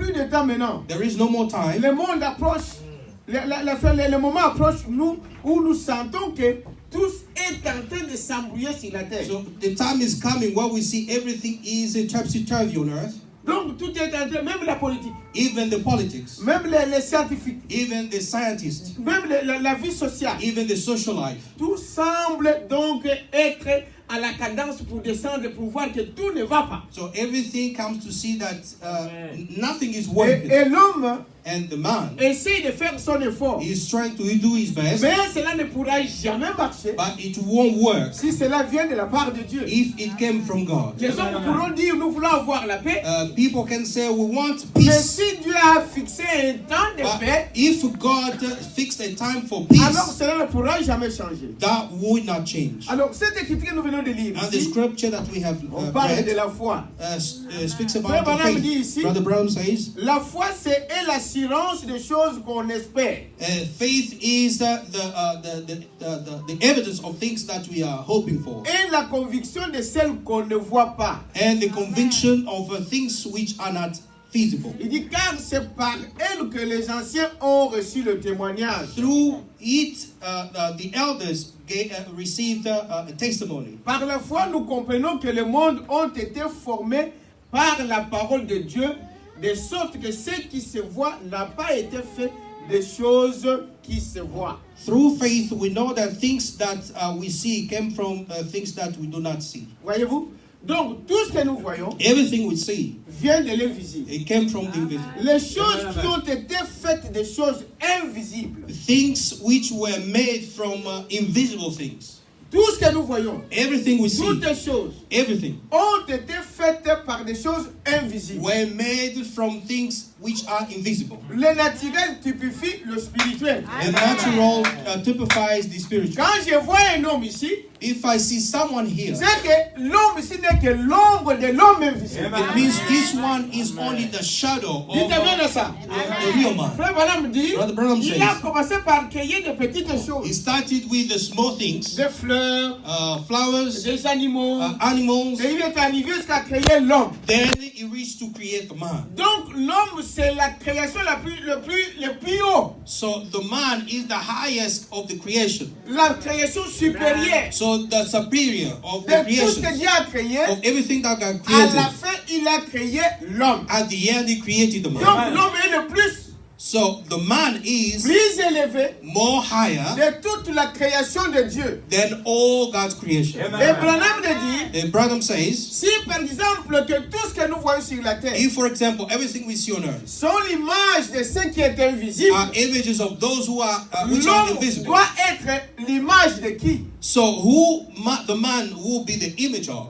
plus de temps maintenant. There is no more time. Le monde approche, le moment approche où nous sentons que tout est en train de s'embrouiller sur la terre. So the time is coming where we see everything is topsy-turvy on earth. Donc tout est en train, même la politique, Even the politics, même les scientifiques, even the scientists, même la vie sociale, even the social life. tout semble donc être à la cadence pour descendre, pour voir que tout ne va pas. So everything comes to see that nothing is working. Et l'homme And the man essaye de faire son effort, is trying to do his best, mais cela ne pourra jamais marcher but it won't work si cela vient de la part de Dieu. if it came from God. Les hommes pourront dire nous voulons avoir la paix, People can say we want mais peace, si Dieu a fixé un temps de but paix, if God fixed a time for alors peace, cela ne pourra jamais changer. that would not change. Alors cette écriture que nous venons de lire And the ici, scripture that we have on parle de read la foi. speaks Frère about the Branham dit faith. ici, Brother Brown says, la foi c'est l'assurance des choses qu'on espère. faith is the evidence of things that we are hoping for, Et la conviction de celles qu'on ne voit pas. and the conviction of things which are not feasible. Il dit car c'est par elle que les anciens ont reçu le témoignage. Through it, the elders received a testimony. Par la foi, nous comprenons que les mondes ont été formés par la parole de Dieu, de sorte que ce qui se voit n'a pas été fait des choses qui se voient. Through faith, we know that things that we see came from things that we do not see. Voyez-vous? Donc, tout ce que nous voyons Everything we see, vient de l'invisible. it came from the invisible. Les choses qui ont été faites des choses invisibles. Things which were made from invisible things. Tout ce que nous voyons, Everything we see, toutes les choses, everything, ont été faites par des choses invisibles. were made from things which are invisible. Le naturel typifie le spirituel. The natural typifies the spiritual. Quand je vois un homme ici, If I see someone here, c'est que l'homme ici n'est que l'ombre de l'homme invisible. it means this one is only the shadow of Dites bien ça. the real man. Frère Branham dit, Brother Branham il a says, commencé par créer de petites he choses. started with the small things, Des fleurs, flowers, des animaux. animals, Et il est arrivé jusqu'à créer l'homme. then he reached to create the man. Donc l'homme c'est la création le plus haut. So the man is the highest of the creation. La création supérieure. So the superior of De the tout ce creation, que Dieu a créé, of everything that God à la created. fin il a créé l'homme. At the end, he created the Donc man. l'homme est le So the man is plus élevé more higher de toute la création de Dieu. than all God's creation. Et Branham dit, And Branham says, si par exemple que tout ce que nous voyons sur la terre if for example everything we see on earth sont l'image de ce qui est invisible, are images of those who are which are l'homme invisible, doit être l'image de qui? so the man will be the image of.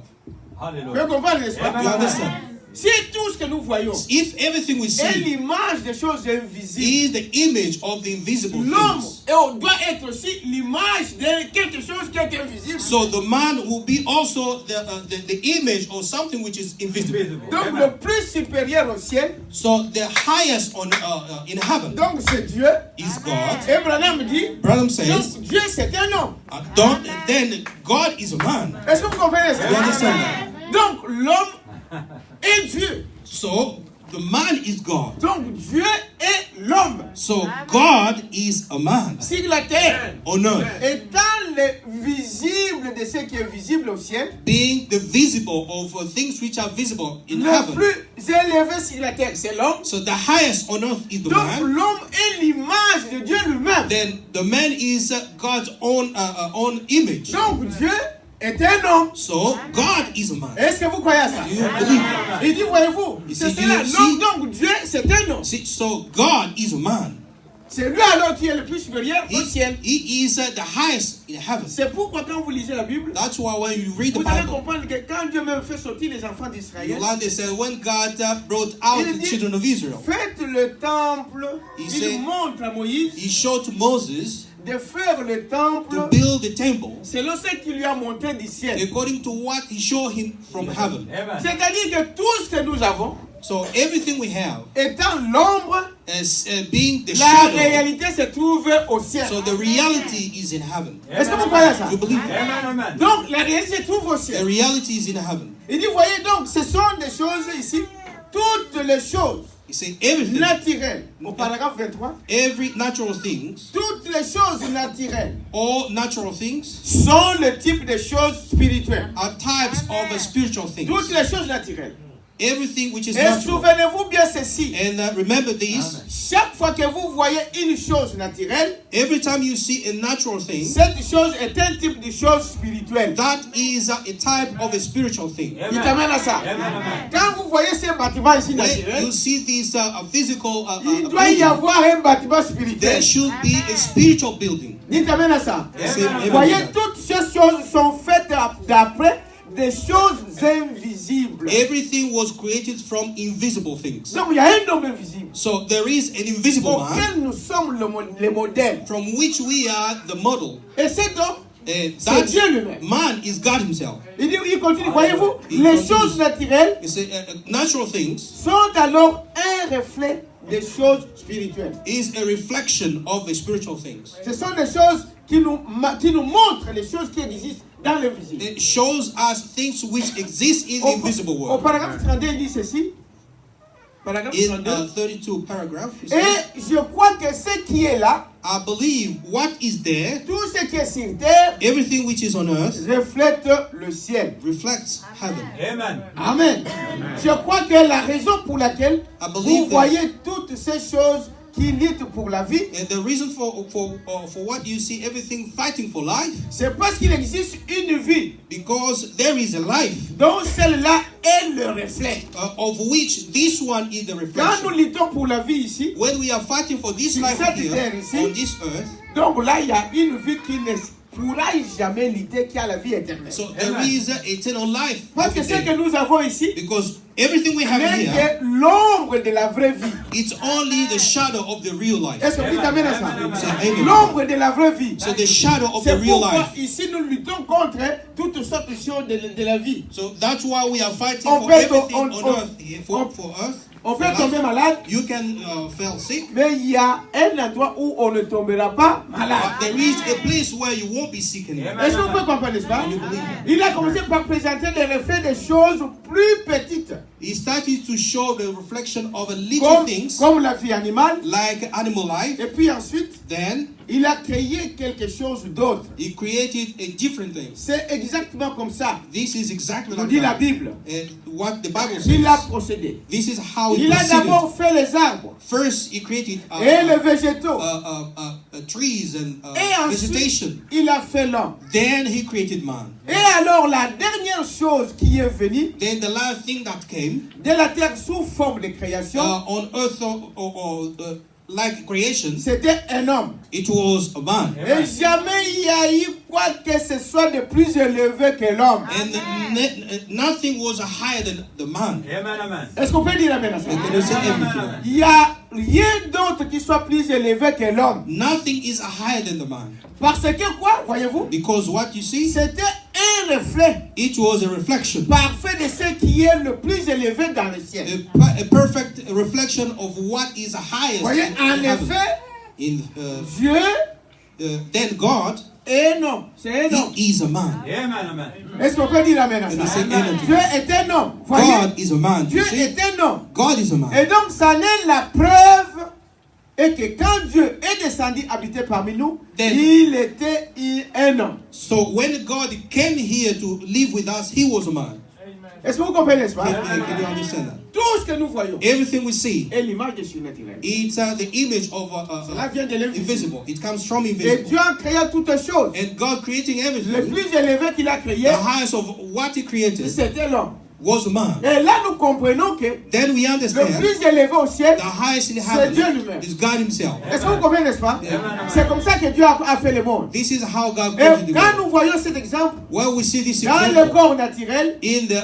Vous comprenez, n'est-ce pas? You understand? Si tout ce que nous voyons If everything we est see l'image des choses invisibles, is the image of the invisible l'homme things, doit être aussi l'image de quelque chose qui est invisible. so the man will be also the image of something which is invisible. Donc le plus supérieur au ciel, So the highest on in heaven donc c'est Dieu. is God. Et Branham dit, Branham says, donc Dieu c'est un homme. then God is a man. Est-ce que vous comprenez ça? You understand that? Donc l'homme est Dieu. So the man is God. Donc Dieu est l'homme So God is a man sur la terre, on earth, étant le visible de ce qui est visible au ciel, being the visible of things which are visible in le heaven. plus élevé sur la terre, c'est l'homme. So the highest on earth is the Donc man. l'homme est l'image de Dieu lui-même. Then the man is God's own image. Donc Dieu est un homme. So God is a man. Est-ce que vous croyez à ça? Do you believe that? Il dit, voyez-vous, c'est see, cela. you see? L'homme, donc Dieu, c'est un homme. So God is a man. C'est lui alors qui est le plus supérieur au ciel. He is the highest in heaven. C'est pourquoi quand vous lisez la Bible, That's why when you read the vous allez Bible, comprendre que quand Dieu même fait sortir les enfants d'Israël, Yolande said when God brought out il the dit, children of Israel, faites le temple. He Il said- montre à Moïse he showed to Moses de faire le temple to build the temple selon ce qu'il lui a montré du ciel. according to what he showed him from heaven. C'est-à-dire que tout ce que nous avons, So everything we have étant l'ombre, as being the la shadow. réalité se trouve au ciel. So the reality is in heaven. Est-ce que vous croyez à ça? You believe that? Donc la réalité se trouve au The ciel. reality is in heaven. Il dit, voyez donc, ce sont des choses ici, toutes les choses He said everything, naturelles, au paragraphe 23, every natural things, toutes les choses naturelles all natural things sont le type de choses spirituelles. are types of spiritual things. Toutes les choses naturelles. Everything which is Et natural. souvenez-vous bien ceci. And remember this, Chaque fois que vous voyez une chose naturelle, every time you see a natural thing, cette chose est un type de chose spirituelle. that is a type of a spiritual thing. Il t'amène à ça. Quand vous voyez ces bâtiments ici When naturels, you see this physical il doit y building, avoir un bâtiment spirituel. there should be a spiritual building. Il t'amène à ça. Yes, Vous amen. voyez, toutes ces choses sont faites d'après des choses invisibles. Everything was created from invisible things. Donc il y a un homme invisible So there is an invisible man auquel nous sommes les modèles. from which we are the model. Et cet homme, And c'est that Dieu lui-même. man is God himself. Il continue, voyez-vous, Il les continue. choses naturelles It's natural things sont alors un reflet des choses spirituelles. is a reflection of the spiritual things. Ce sont des choses qui nous montrent les choses qui existent dans l'invisible. It shows us things which exist in the invisible Au world. paragraphe 32, il dit ceci. Paragraphe In 32. 32 paragraph, he says, Et je crois que ce qui est là, I believe what is there, tout ce qui est sur terre, everything which is on earth, reflète le ciel. reflects heaven. Amen. Je crois que la raison pour laquelle I believe vous that- voyez toutes ces choses qui luttent pour la vie, And the reason for what you see everything fighting for life, c'est parce qu'il existe une vie because there is a life dont celle-là est le reflet. of which this one is the Quand nous reflection. luttons pour la vie ici, When we are fighting for this Sur life cette here, terre ici, on this earth, donc là il y a une vie qui ne pourra jamais lutter, qui a la vie éternelle. so there is eternal life. Parce que ce que nous avons ici Because everything we have n'est here, que l'ombre de la vraie vie. it's only the shadow of the real life. Est-ce que vous t'amènez à ça? Amen. L'ombre de la vraie vie. So the shadow of the C'est real pourquoi life. ici nous luttons contre toutes sortes de choses de la vie. So that's why we are fighting On for peut- everything on- on on- earth here, for earth. On peut for tomber life. malade, You can fall sick, mais il y a un endroit où on ne tombera pas malade. but there is a place where you won't be sick anymore. Est-ce que vous pouvez comprendre, n'est-ce pas? You believe that? Il a commencé par présenter les reflets des choses plus petites, He started to show the reflection of a little things comme la vie animale. like animal life. Et puis ensuite, Then il a créé quelque chose d'autre. he created a different thing. C'est exactement comme ça, This is exactly nous like dit la that. Bible. And what the Bible Il a says. procédé. This is how he Il a proceeded. d'abord fait les arbres First, he created et les végétaux. trees and Et vegetation. ensuite, il a fait l'homme. Then he created man. Et alors, la dernière chose qui est venue Then the last thing that came de la terre sous forme de création, on earth like creation, c'était un homme. it was a man. Et jamais il y a eu quoi que ce soit de plus élevé que l'homme. And nothing was higher than the man. Est-ce qu'on peut dire amen à ça? And can you say everything? Il n'y a rien d'autre qui soit plus élevé que l'homme. Nothing is higher than the man. Parce que quoi, voyez-vous? Because what you see, C'était un reflet it was a reflection. parfait de ce qui est le plus élevé dans le ciel. A perfect reflection of what is highest. Voyez, in en heaven. effet, In, Dieu then God, est un homme. C'est un homme. he is a man. Est-ce qu'on peut dire amen à And he ça? said, amen to Dieu that. est un homme. Voyez, God is a man. Dieu You see? est un homme. God is a man. Et donc, ça n'est la preuve et que quand Dieu est descendu habiter parmi nous, Then- il était un homme. So when God came here to live with us, he was a man. Est-ce que vous comprenez, n'est-ce pas? Can you understand that? Tout ce que nous voyons Everything we see, est l'image du surnaturel. it's the image of Cela vient de l'invisible. invisible. It comes from Et invisible. Dieu a créé toutes choses. And God creating Le everything, plus élevé qu'il a créé, the highest of what he created c'était l'homme. was a man. Et là, nous comprenons que Then we le understand plus élevé au ciel, the highest in c'est Dieu heaven lui-même. is God himself. Est-ce que vous comprenez, n'est-ce pas? C'est comme ça que Dieu a fait le monde. This is how God Et created the quand world. nous voyons cet exemple Where we see this dans le example corps naturel, in the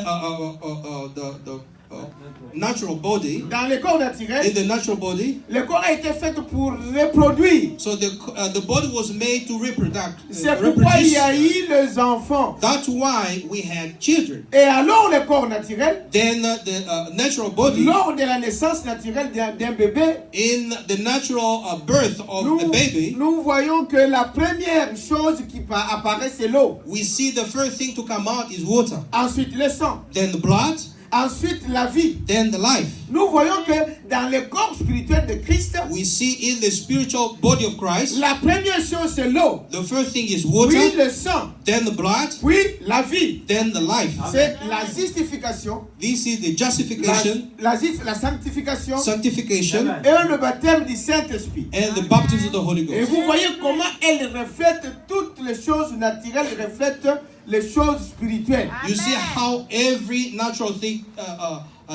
natural body, dans le corps naturel, in the natural body, le corps a été fait pour reproduire. so the body was made to reproduce. C'est pourquoi il y a eu les enfants. That's why we had children. Et alors le corps naturel, Then the natural body, lors de la naissance naturelle d'un bébé, in the natural birth of nous, a baby, nous voyons que la première chose qui apparaît, c'est l'eau. we see the first thing to come out is water. Ensuite, le sang. Then the blood. Ensuite, la vie. then the life. Nous voyons que dans le corps spirituel de Christ, We see in the spiritual body of Christ, la première chose c'est l'eau, the first thing is puis water, le sang, then the blood, puis la vie. then the life. C'est la justification, This is the justification, la sanctification sanctification, et le baptême du Saint-Esprit. and the baptism of the Holy Et Ghost. vous voyez comment elle reflète toutes les choses naturelles, reflète les choses spirituelles. You see how every natural thing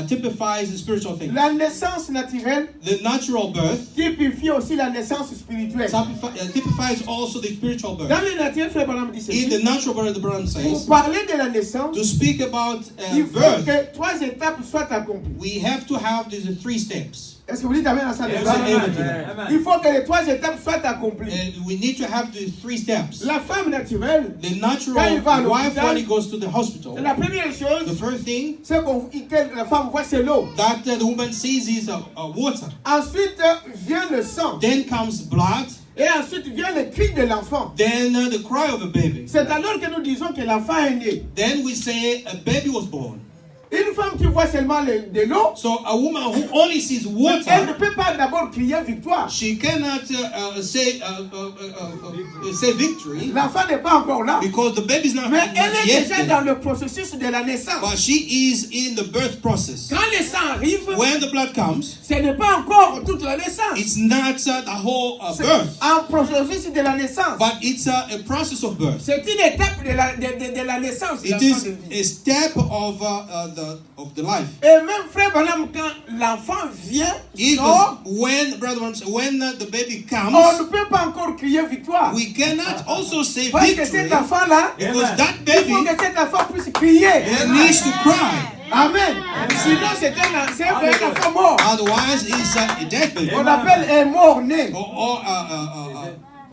typifies the spiritual thing. La naissance naturelle The natural birth typifie aussi la naissance spirituelle. typifies also the spiritual birth. Dans le naturel, Frère Branham dit In ceci. the natural birth, the Branham Pour says, parler de la naissance, to speak about il faut birth, que 3 étapes soient accomplies. we have to have these 3 steps. Est-ce que vous dites Amen à ça? Yes, Amen. amen. Il faut que les 3 étapes soient accomplies. And we need to have the 3 steps. La femme naturelle, The Quand il va à natural wife, l'hôpital, when he goes to the hospital, la première the chose first thing c'est que la femme voit, c'est l'eau. that the woman sees is water. Ensuite vient le sang. Then comes blood. Et ensuite vient le cri de l'enfant. Then the cry of a baby. C'est alors que nous disons que l'enfant est né. Then we say a baby was born. Une femme qui voit seulement de l'eau, So a woman who only sees elle ne water, peut pas d'abord crier victoire. she cannot say victory L'enfant n'est pas encore là. because the baby is not Mais elle est yet déjà there. dans le processus de la naissance. But she is in the birth process. Quand le sang arrive, When the blood comes, ce n'est pas encore toute la naissance. it's not the whole C'est birth, un processus de la naissance. but it's a process of birth. C'est une étape de la naissance. de It l'enfant is de vie. a step of the life. Et même Frère Branham, quand l'enfant vient, Even sort, when the baby on comes, ne peut pas encore crier victoire. we cannot also say Parce que victory cet enfant-là, because that il faut baby que cet enfant puisse crier. needs to cry. Amen. Sinon, c'est un enfant mort. Otherwise, it's a dead baby On appelle un mort-né. or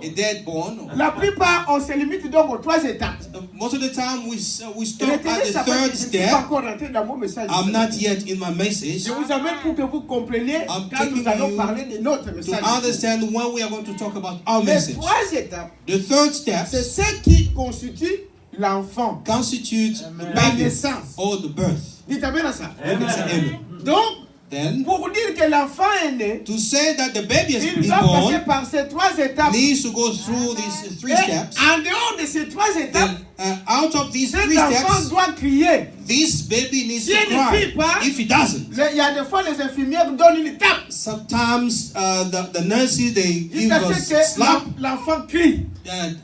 a dead born. La plupart, on se limite donc aux 3 étapes. Most of the time, we stop Retenez at the ça parce third que je ne suis pas step. encore rentré dans mon message. I'm not yet in my message. Je vous amène pour que vous compreniez I'm quand nous taking allons you parler de notre To message. understand when we are going to talk about our Les message. 3 étapes, The third step c'est ce qui constitue l'enfant, constitutes the la baby naissance. or the birth. Dites Amen à ça. You can say amen. Donc, Then, pour dire que l'enfant est né, to say that the baby is il doit passer born par ces 3 étapes. needs to go through these 3 Et steps. en dehors de ces 3 étapes, Then, out of these 3 cet enfant steps, doit crier. this baby needs Si to elle ne crie cry. pas, If he doesn't, il y a des fois les infirmières donnent une tape sometimes the nurses they give jusqu'à a ce que slap l'enfant crie.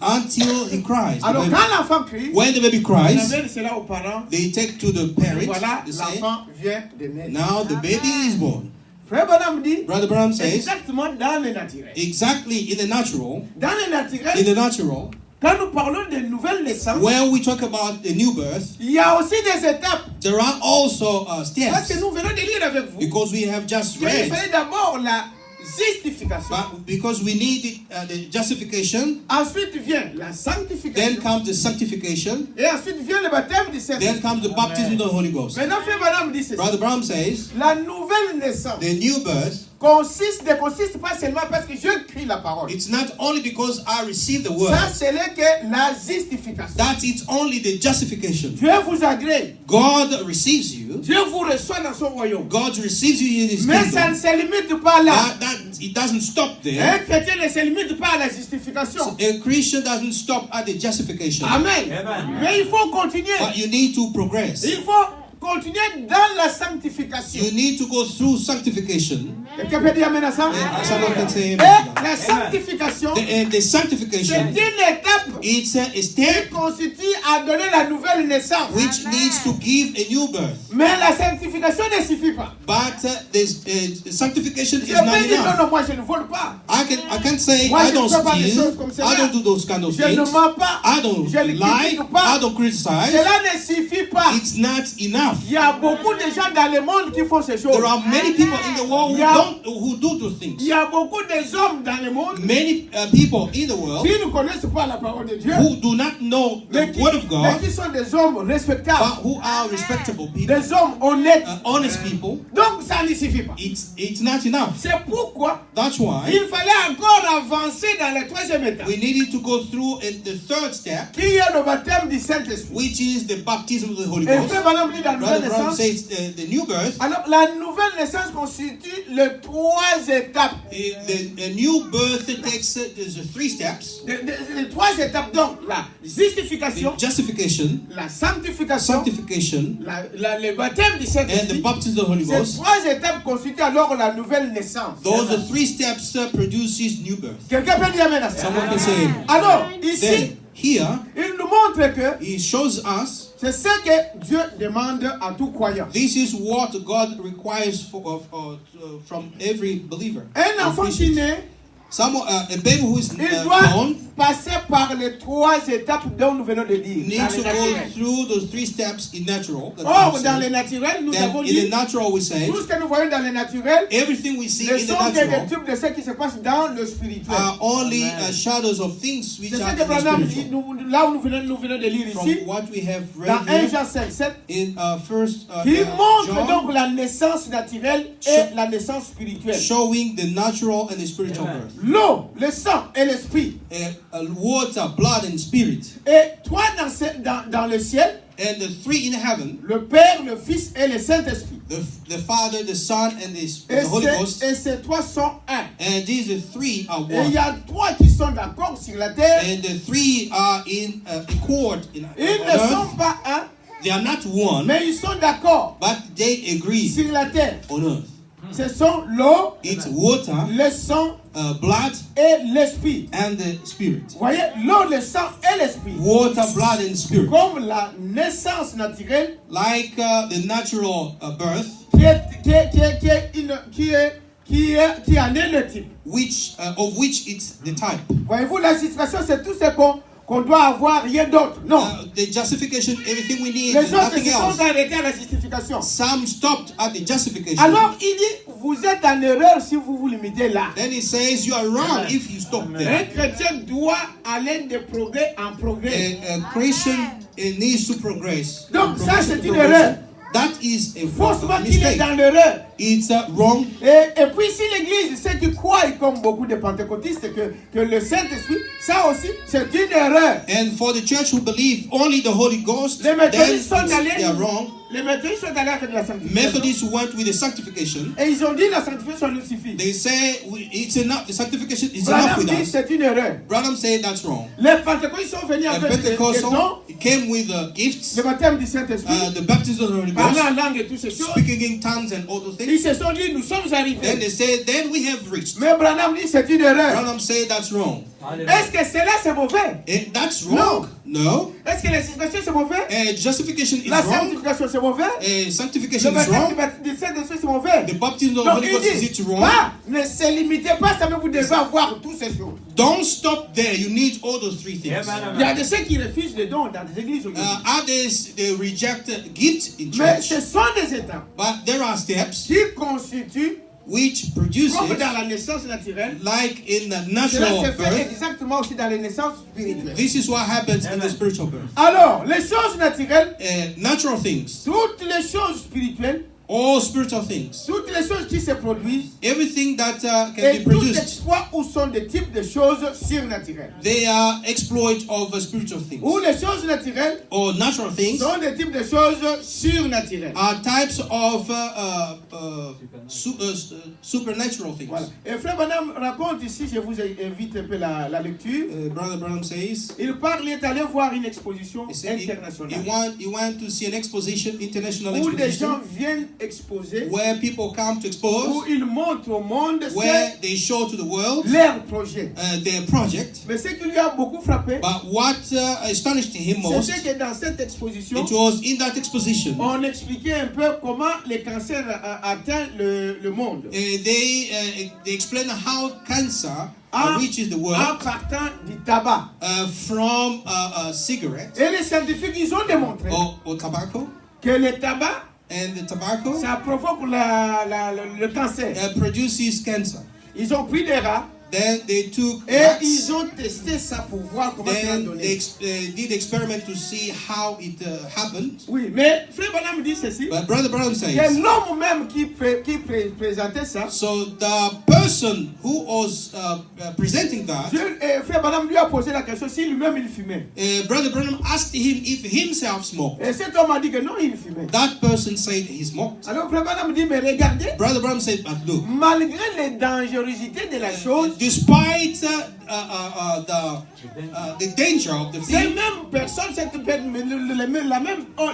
until he cries. The Alors baby- quand l'enfant crie, When the baby on cries, amène cela aux parents. they take to the parents. Voilà, They say, l'enfant vient de naître. now the baby is born. Frère Branham dit, Brother Branham says, exactement dans le naturel. exactly in the natural, Dans le naturel, quand nous parlons de nouvelles naissances, when we talk about the new birth, il y a aussi des étapes. there are also Parce steps que nous venons de lire avec vous. because we have just Il read, fallait d'abord la justification. but because we need the justification, Ensuite vient la then sanctification. comes the sanctification, Et ensuite vient le baptême du then Saint-Esprit. comes the baptism of the Holy Ghost. Maintenant, Frère Branham dit ceci. Brother Branham says, La nouvelle naissance the new birth, ne consiste pas seulement parce que je crie la parole. it's not only because I receive the word, Ça, ce n'est que la justification. that it's only the justification. Dieu vous agrée. God receives you, Dieu vous reçoit dans son royaume. God receives you in His Mais ça ne kingdom. se limite pas là. It doesn't stop there. Un chrétien ne se limite pas à la justification. A Christian doesn't stop at the justification, Amen. Mais il faut continuer. but you need to progress. Il faut continuer dans la sanctification. You need to go through sanctification. Quelqu'un peut dire amen à ça? Someone can say Et amen. la sanctification, The c'est sanctification, une étape it's a qui step constitue à donner la nouvelle naissance. which needs to give a new birth. Mais la sanctification ne suffit pas. But the sanctification Je is not peux dire non, enough. non, moi je ne vole pas. I can say Moi, I je don't ne fais pas des steal, choses comme cela. I don't do those kind of Je ne things, mens pas. I don't Je ne lie, critique pas. I don't criticize. Cela ne suffit pas. It's not enough. Il y a beaucoup de gens dans le monde qui font ces choses. There are many people in the world Yeah. who do those Il things. y a beaucoup d'hommes dans le monde Many people in the world qui ne connaissent pas la parole de Dieu, who do not know mais the word of God, qui sont des hommes respectables, but who are respectable people, des hommes honnêtes. honest people. Donc ça ne suffit pas. It's not enough. C'est pourquoi That's why il fallait encore avancer dans la 3e étape, we needed to go through the third step, qui est le baptême du Saint-Esprit. which is the baptism of the Holy Et Ghost. Frère Branham dit dans nouvelle Brother Branham naissance. says the new birth. Alors, la nouvelle naissance constitue les 3 étapes. The new birth takes there's 3 steps. Les 3 étapes, donc, la justification, The justification, la sanctification, sanctification, le baptême du and the Saint-Esprit. baptism of the Holy Ces Ghost. 3 étapes constituent alors la nouvelle naissance. Those are 3 steps produces new birth. Quelqu'un peut dire amen à ça? Someone can say, Alors, ici, then here il nous montre que he shows us c'est ce que Dieu demande à tout croyant. this is what God requires from every believer. Un and enfant Christian. qui naît, A baby who is il doit born passer par les 3 étapes dont nous venons de dire. needs Dans to le go naturel. through those 3 steps in natural. that Or, we dans say. le naturel, nous Then avons in dit the natural we say tout ce que nous voyons dans le naturel, everything we see ne in the sont que des natural types de ce qui se passe dans le spirituel. are only shadows of things which C'est ce are que in the Branham dit, spiritual. là où nous venons de lire From ici, what we have dans read 1 here Jean 5:7, in first qui montre John, donc la naissance naturelle et la naissance spirituelle. showing the natural and the spiritual birth. L'eau, le sang et l'esprit. Water, blood, and spirit. Et toi dans le ciel, And the 3 in heaven, le Père, le Fils et le Saint-Esprit. the Father, the Son, and Et the Holy Ghost. ces 3 sont un. And these 3 are Et il y one. a 3 qui sont d'accord sur la terre. And the 3 are in accord Ils on ne earth. sont pas un, They are not one, mais ils sont d'accord but they agree sur la terre. on earth. Ce sont l'eau, It's water, le sang blood, et l'esprit. and the spirit. Vous voyez, l'eau, le sang et l'esprit. Water, blood, and spirit. Comme la naissance naturelle Like the natural birth, qui en est le type. of which it's the type. Voyez-vous, la situation, c'est tout ce qu'on doit avoir, rien d'autre. Non. The justification, everything we need, Les is autres nothing se sont else. arrêtés à la justification. Some stopped at the justification. Alors, il dit, vous êtes en erreur si vous vous limitez là. Then he says you are wrong if you stop Un there. chrétien doit aller de progrès en progrès. A Christian needs to progress. Donc, ça, Progression c'est to une progression. erreur. That is a Faussement qu'il est mistake. dans l'erreur. It's wrong. Et puis si l'église, ceux qui croient, comme beaucoup de pentecôtistes, que le Saint-Esprit, ça aussi, c'est une erreur. And for the church who believe only the Holy Ghost, Les then méthodistes sont allés, they are wrong. les méthodistes sont allés avec la sanctification. Methodists went with the sanctification. Et ils ont dit la sanctification nous suffit. They say it's enough. The sanctification is enough Branham with dit us. c'est une erreur. Branham said that's wrong. Les pentecôtistes sont venus The avec des dons, Pentecostal came with gifts, le baptême du Saint-Esprit, the baptism of the Holy parler Ghost, en langue et toutes ces choses. speaking in tongues and all those Ils things. se sont dit, nous sommes Then arrivés. they say, then we have reached. Mais Branham dit c'est une erreur. Branham said that's wrong. Est-ce que cela c'est mauvais? And that's wrong. No. Est-ce que la justification c'est mauvais? Justification is La wrong. sanctification c'est mauvais? Le Sanctification is baptême wrong. du Saint-Esprit c'est mauvais? The baptism of the Donc Holy Ghost, il is dit, it wrong? pas, ne se limitez pas, ça mais vous devez avoir toutes ces choses. Don't stop there. You need all those 3 things. Il y a de ceux qui refusent les dons dans les églises aujourd'hui. Others, they reject gifts in Mais church. ce sont des étapes But there are steps qui constituent, which produces, comme dans la naissance naturelle, like in the cela natural se fait birth, exactement aussi dans les naissances spirituelles. this is what happens in the spiritual birth. Alors, les choses naturelles, Natural things, toutes les choses spirituelles, all spiritual things, toutes les choses qui se produisent, everything that can et be tout produced, exploit où sont des types de choses surnaturelles. they are exploit of spiritual things. Où les choses naturelles Or natural things sont des types de choses surnaturelles. are types of supernatural things. Voilà. Et Frère Branham raconte ici, je vous invite un peu la lecture. Brother Branham says, Il est allé voir une exposition he said internationale he went to see an exposition, international où des exposition, gens viennent exposer, where people come to où expose, ils montrent au monde where they show to the world leur projet. their project. Mais ce qui lui a beaucoup frappé, But what astonished him most, c'était que dans cette exposition, it was in that exposition, on expliquait un peu comment le cancer atteint le monde. they explain how cancer reaches the En world partant du tabac. from cigarettes Et les scientifiques, ils ont démontré or tobacco, que le tabac, and the tobacco ça provoque le cancer. produces cancer. Ils ont pris des rats Then they took et rats. ils ont testé ça pour voir comment ça a Then donné. they did experiment to see how it happened. Oui, mais Frère Branham dit ceci, But Brother Branham que says, l'homme même qui présentait ça, so the person who was presenting that, Frère Branham lui a posé la question si lui-même il fumait. Brother Branham asked him if himself smoked. Et cet homme a dit que non, il fumait. That person said he smoked. Alors Frère Branham dit, mais regardez, Brother Branham said, but look, malgré les dangerosités de la chose, despite the danger of the ces thing, mêmes personnes,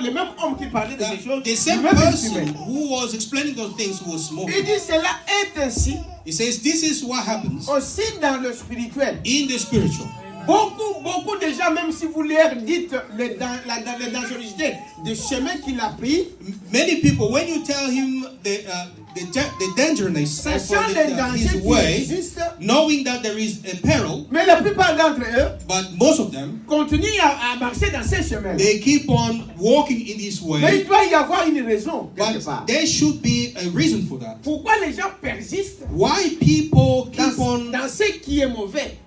les mêmes hommes qui parlaient de ces choses, the same lui-même il person fumait. who was explaining those things who was smoking. Il dit cela est ainsi He says this is what happens aussi dans le spirituel. in the spiritual. Beaucoup de gens, même si vous leur dites les dangerosités du chemin qu'il a pris, Many people, when you tell him the dangerousness of sachant les dangers his qui way, existent, knowing that there is a peril, mais la plupart d'entre eux but most of them, continuent à marcher dans ces chemins. they keep on walking in this Mais way. il doit y avoir une raison, quelque part. But there should be a reason for that. Pourquoi les gens persistent Why people keep on dans ce qui est mauvais?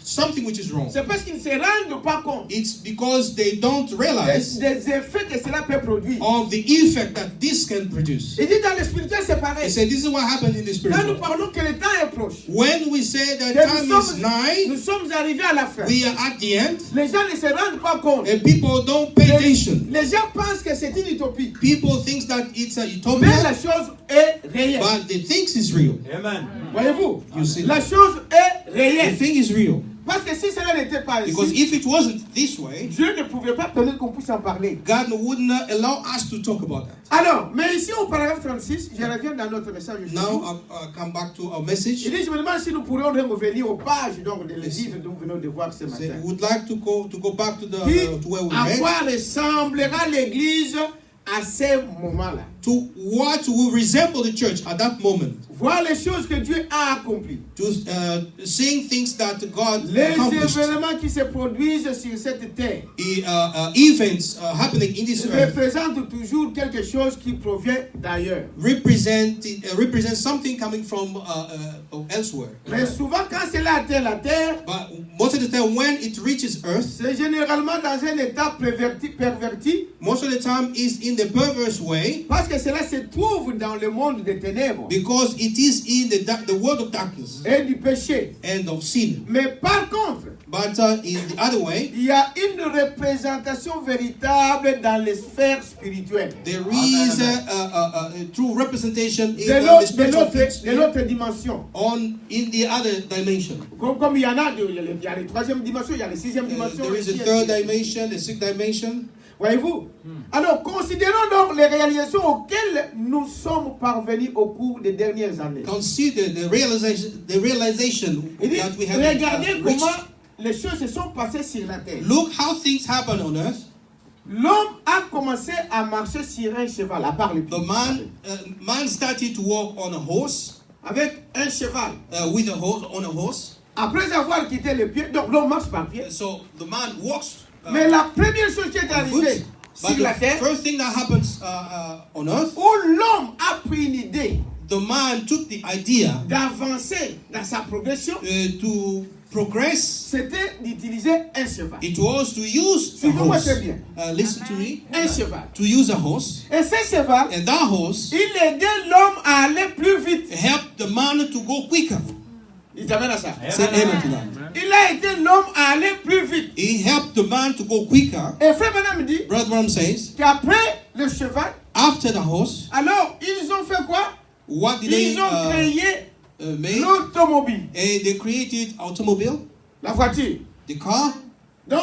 something which is wrong? C'est parce qu'ils ne se rendent pas compte It's because they don't realize des effets que cela peut produire. of the effect that this can produce. Il dit dans le spirituel, c'est They pareil. say this is what happened in the Quand nous spiritual. parlons que le temps est proche, When we say that que time is nigh, nous sommes arrivés à la fin, we are at the end, les gens ne se rendent pas compte. and people don't pay attention. Les gens pensent que c'est une utopie. People think that it's a Mais utopia, la chose est réelle. but the thing is real. Amen. Voyez-vous? You see, La chose est the réelle. thing is real. Parce que si cela n'était pas Because ainsi, if it wasn't this way, Dieu ne pouvait pas permettre qu'on puisse en parler. God wouldn't allow us to talk about that. Alors, mais ici au paragraphe 36, je reviens dans notre message aujourd'hui. Now I'll come back to our message. Il dit, je me demande si nous pourrions revenir aux pages donc, des livres dont nous venons de voir ce So matin. we would like to go back to Puis, to where we à read, quoi ressemblera l'Église à ces moments-là? to what will resemble the church at that moment, Voir les choses que Dieu a accomplies. to seeing things that God Les accomplished, événements qui se produisent sur cette terre events happening in this earth représentent toujours quelque chose qui provient d'ailleurs. represent something coming from elsewhere. Mais souvent, quand cela atteint la terre, But most of the time, when it reaches earth, c'est généralement dans un état perverti, most of the time is in the perverse way, parce que cela se trouve dans le monde des ténèbres because it is in the world of darkness et du péché. and of sin. Mais par contre, But in the other way, il y a une représentation véritable dans les sphères spirituelles. there is a true representation in De the spiritual things, l'autre dimension. in the other dimension. Comme il y en a, il y a la troisième dimension, il y a la sixième dimension. There is a ainsi, third ainsi. dimension, a sixth dimension. Voyez-vous? Alors, considérons donc les réalisations auxquelles nous sommes parvenus au cours des dernières années. Consider the realization Il dit, that we have regardez reached. comment les choses se sont passées sur la terre. Look how things happen on earth. L'homme a commencé à marcher sur un cheval, à part les The man started to walk on a horse, avec un cheval. on a horse. Après avoir quitté les pieds, donc l'homme marche par pied. So the man walks Mais la première chose qui est on arrivée foot. sur But la the terre, first thing that happens on earth, où l'homme a pris une idée the man took the idea d'avancer dans sa progression, to progress. c'était d'utiliser un cheval. It was to use a Suivez-moi horse. très bien. Listen to me. Un cheval. To use a horse, Et ce cheval, and that horse il aidait l'homme à aller plus vite. helped the man to go quicker. Il t'amène à ça. Say amen to that. Il a aidé l'homme à aller plus vite. He helped the man to go quicker. Et Frère Branham dit Brother Branham says, qu'après le cheval, after the horse, alors ils ont fait quoi? what did they Ils ont créé make? l'automobile, And they created automobile, la voiture. the car. Donc,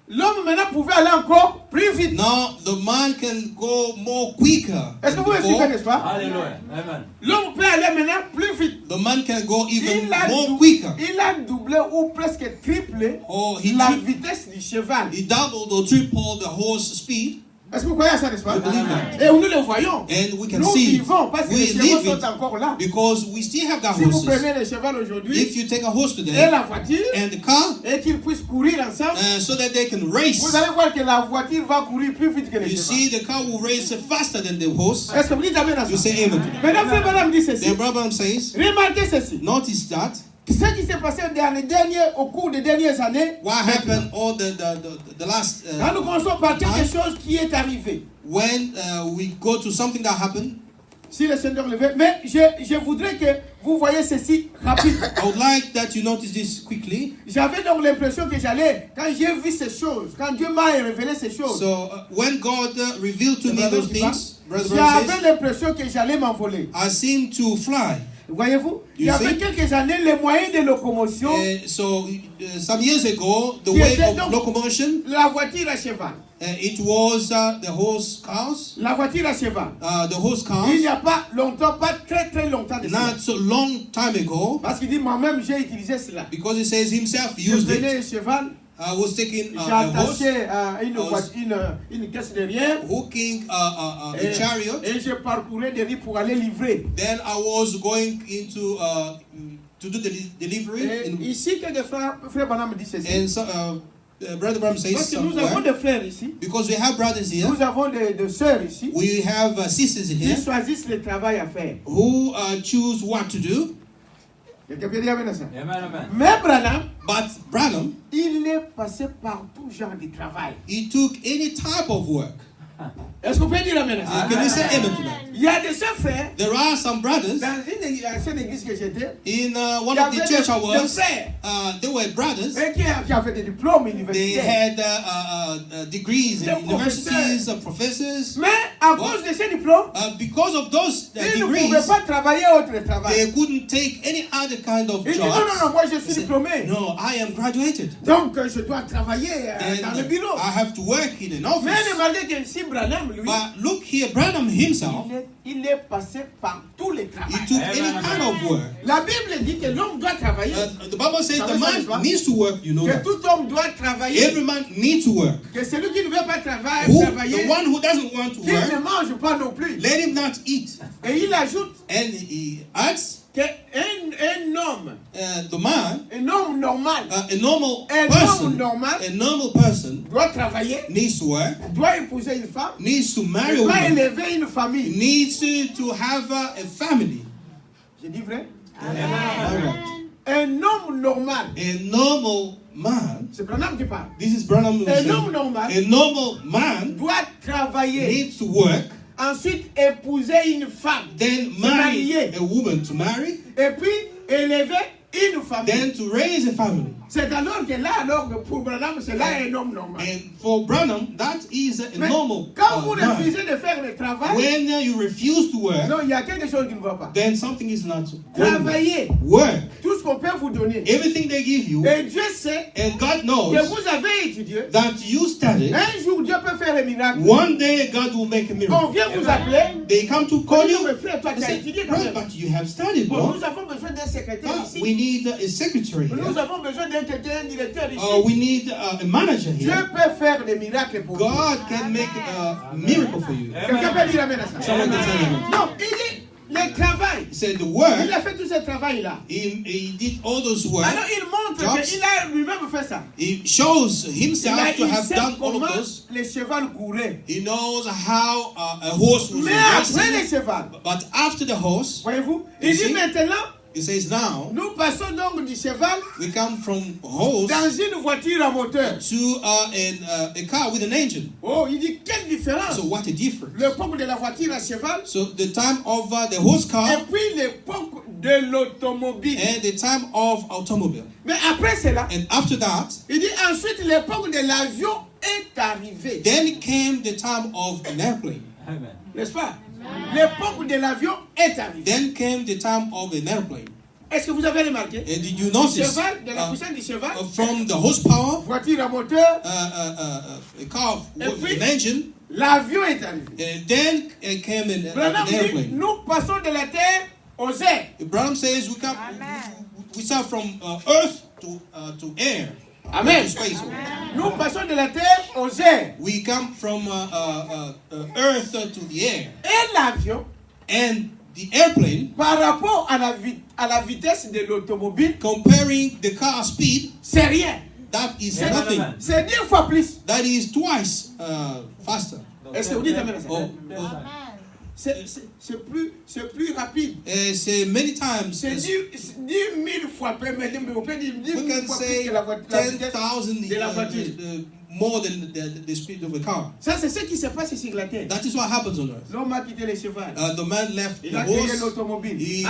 l'homme maintenant pouvait aller encore plus vite. Now the man can go more quicker. Est-ce que vous me suivez, Before. n'est-ce pas? Alléluia. Amen. L'homme peut aller maintenant plus vite. The man can go even Il a, more quicker. il a doublé ou presque triplé Or he la tri- vitesse du cheval. he doubled or tripled the horse speed. Est-ce que vous croyez à ça, n'est-ce pas? We believe that. Et nous le voyons. And we can Nous see vivons parce que we les chevaux live sont it encore là. because we still have that Si vous horses. prenez le cheval aujourd'hui If you take a horse et today la voiture and the car, et qu'ils puissent courir ensemble, so that they can race, vous allez voir que la voiture va courir plus vite que le you cheval. see the car will race faster than the horse. Est-ce que vous dites amen à You ça? say amen to that. Maintenant, Frère Branham dit ceci. Then Brother Branham says, Remarquez ceci. notice that Ce qui s'est passé au cours des dernières années, what happened all the last quand nous commençons par quelque chose qui est arrivé, when we go to something that happened, Si le Seigneur le veut. Mais je voudrais que vous voyez ceci rapide. I would like that you notice this quickly. J'avais donc l'impression que j'allais, quand j'ai vu ces choses, quand Dieu m'a révélé ces choses, So when God revealed to me those things, Brother Branham j'avais says, l'impression que j'allais m'envoler. I seemed to fly. Voyez-vous, il y You avait see? quelques années, les moyens de locomotion, So some years ago, the Qui way était of donc- locomotion, la voiture à cheval. it was the horse cars. La voiture à cheval. The horse Il n'y cars. a pas longtemps, pas très très longtemps de cela. Not so long time ago, Parce qu'il dit, moi-même j'ai utilisé cela. because he says himself Je used prenais it. un cheval, I was taking j'ai a horse, attaché une, was- une caisse derrière hooking a chariot. et je parcourais des rues pour aller livrer. Then I was going into to do the delivery. Et ici, quelques frères Branham me dit ceci. And so, Brother Branham says Parce que nous avons somewhere, des frères ici, because we have brothers here, nous avons des sœurs ici, we have sisters qui here choisissent le travail à faire. who choose what to do. Quelqu'un peut dire amen à ça? Amen, amen. Mais Branham, But Branham, il est passé par tout genre de travail. he took any type of work. Est-ce qu'on peut dire amen à ça? Can we say amen to that? Il y a des sœurs frères, There are some brothers dans une ancienne église que j'étais, in one il y of the avait church I des was. frères They were brothers. et qui avaient des diplômes They universitaires. had degrees in They're universities, professors. Mais à cause de ces diplômes, Because of those ils ne degrees, pouvaient pas travailler autre travail. they couldn't take any other kind of Il dit non, non, non, jobs. moi je They suis said, diplômé. no, I am graduated. Donc je dois travailler dans le And bureau. I have to work in an Mais office. remarquez que si Branham, lui, But look here, Branham himself, il est passé par tous les he travails. took any kind of work. La Bible dit que l'homme doit travailler. The Bible says Ça the veut dire quoi? man needs to work, you know Que that. tout homme doit travailler. Every man needs to work. Que celui qui ne veut pas travailler, The travailler, one who doesn't want to qu'il ne work, mange pas non plus. let him not eat. Et il ajoute And he adds, qu'un homme, the man, un homme normal, a normal un homme person, normal a normal person doit travailler, needs to work, doit épouser une femme, needs to marry a doit woman, élever une famille. needs to have a family. Je dis vrai? Alright. Un homme normal, A normal man, c'est Branham qui parle, this is Branham who un said, homme normal a normal man doit travailler, needs to work, ensuite épouser une femme, then se marry marier, a woman to marry, et puis élever une famille. then to raise a family. C'est alors que là, alors que pour Branham, c'est là un homme normal. And for Branham, that is a Mais normal quand vous man. refusez de faire le travail, When you refuse to work, non, il y a quelque chose qui ne va pas. then something is not going well. Travaillez Work. tout ce qu'on peut vous donner. Everything they give you, Et Dieu sait and God que knows vous avez étudié. that you studied. Un jour, Dieu peut faire un miracle. One day God will make a On miracle. vient vous appeler. They come to On call dit, you. mais frère, toi, They tu as say, étudié quand "Brother, même. but you have studied, Bon, bro. nous avons besoin d'un secrétaire Ah, ici. we need a secretary Nous here. avons besoin d'un directeur ici. We need a manager Dieu here. peut faire des miracles pour vous. God can make a miracle for you." Quelqu'un peut dire amen à ça? Someone can say amen. Non, il dit le travail. He said the Il work. a fait tout ce travail-là. He did all those work. Alors il montre Jobs. qu'il a lui-même fait ça. He shows Il himself to have sait done all comment of those. les chevaux couraient. He knows how a horse was Mais après les racing. chevaux, But after the horse, voyez-vous, You il dit see? maintenant, he says now nous passons donc du cheval we come from horse dans une voiture à moteur. to a car with an engine. Oh, il dit quelle différence. So what a difference. L'époque de la voiture à cheval So the time of the horse et car puis l'époque de l'automobile. and the time of automobile. Mais après cela, And after that, il dit ensuite l'époque de l'avion est arrivée. then came the time of an airplane. Amen. N'est-ce pas? L'époque de l'avion est arrivée. Then came the time of an airplane. Est-ce que vous avez remarqué? And did you Du notice cheval, de la puissance du cheval, from the horsepower, voiture à moteur, a car Et with puis- an engine, l'avion est arrivé. and then came Branham an dit, airplane. nous passons de la terre aux airs. Branham says we start from earth to air, Amen. to space. Nous passons de la terre aux airs. We come from earth to the air, Et l'avion, and the airplane, par rapport à la vitesse de l'automobile, comparing the car speed, c'est rien. that is Yeah, nothing. man. C'est 10 fois plus. That is twice faster. Est-ce que vous dites amen à ça? Oh, C'est plus rapide. Say many times. C'est 10 000 fois plus. Mais on peut dire 10 We 000 can fois say plus que la vitesse 10,000 de la voiture. more than the speed of a car. Ça, c'est ce qui se passe sur la terre. That is what happens on earth. L'homme a quitté le cheval. The man left Il the a créé horse. l'automobile. He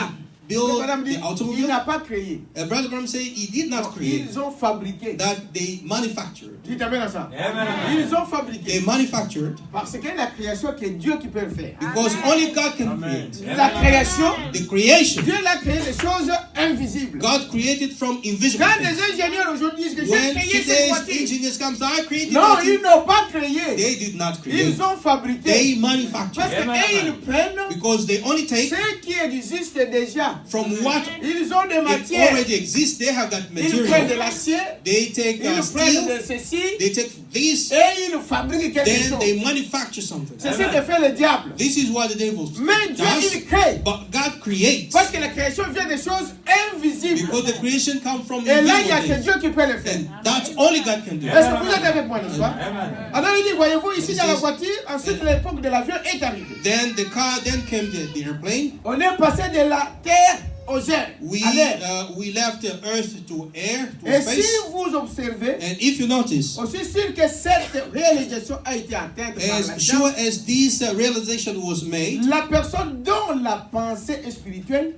Le built madame dit, the il automobile. n'a pas créé. Brother Branham said he did not create. Ils ont fabriqué. That they manufactured. Dites amen à ça. Amen. Ils ont They fabriqué. manufactured Parce que la création, que Dieu qui peut le faire. because only God can Amen. create. La création, The creation. Dieu l'a créé des choses invisibles. God created from invisible Quand things. des ingénieurs aujourd'hui disent que j'ai When créé cette today's voiture. engineers comes, I created Non, that. ils n'ont pas créé. They did not create. Ils ont fabriqué. They Parce manufactured. qu'ils prennent Because they only take ce qui existe déjà. from what Ils ont des it matières. already exists. They have that Ils prennent de material. l'acier. They take Ils prennent steel. de ceci. They take this. Et ils fabriquent quelque Then chose. they manufacture something. C'est ce que fait le diable. This is what the devil Mais Dieu, does. il crée. But God creates. Parce que la création vient des choses invisibles. Because the creation comes from Et là, il n'y a invisible que things. Dieu qui peut le faire. And that's only God can do. Est-ce que vous êtes avec moi, n'est-ce pas? Amen. Alors il dit, voyez-vous, ici dans la voiture, ensuite l'époque de l'avion est arrivée. Then the car, then came the airplane. On est passé de la terre aux airs, à l'air. We left the earth to air, to Et si space. vous observez, And if you notice, aussi sûr que cette réalisation a été atteinte par la as sure science, as this realization was made, la personne dont la pensée est spirituelle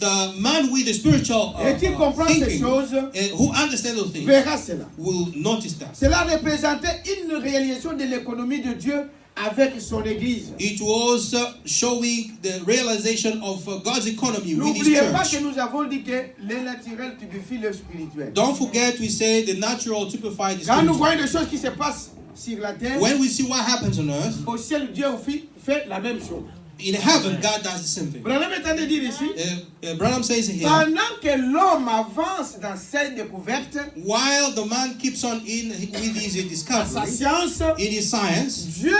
the man with the spiritual et qui comprend ces thinking, choses who understands those things, verra cela. will notice that. Cela représentait une réalisation de l'économie de Dieu avec son Église. It was showing the realization of God's economy with His N'oubliez pas church. que nous avons dit que le naturel typifie le spirituel. Don't forget, we say the natural typifies the Quand nous spiritual. voyons des choses qui se passent sur la terre, When we see what happens on earth, au ciel, Dieu fait la même chose. in heaven, God does the same thing. Branham est en train de dire ici, Branham says here, pendant que l'homme avance dans ses découvertes, while the man keeps on in with his sa discovery, science, in his science, Dieu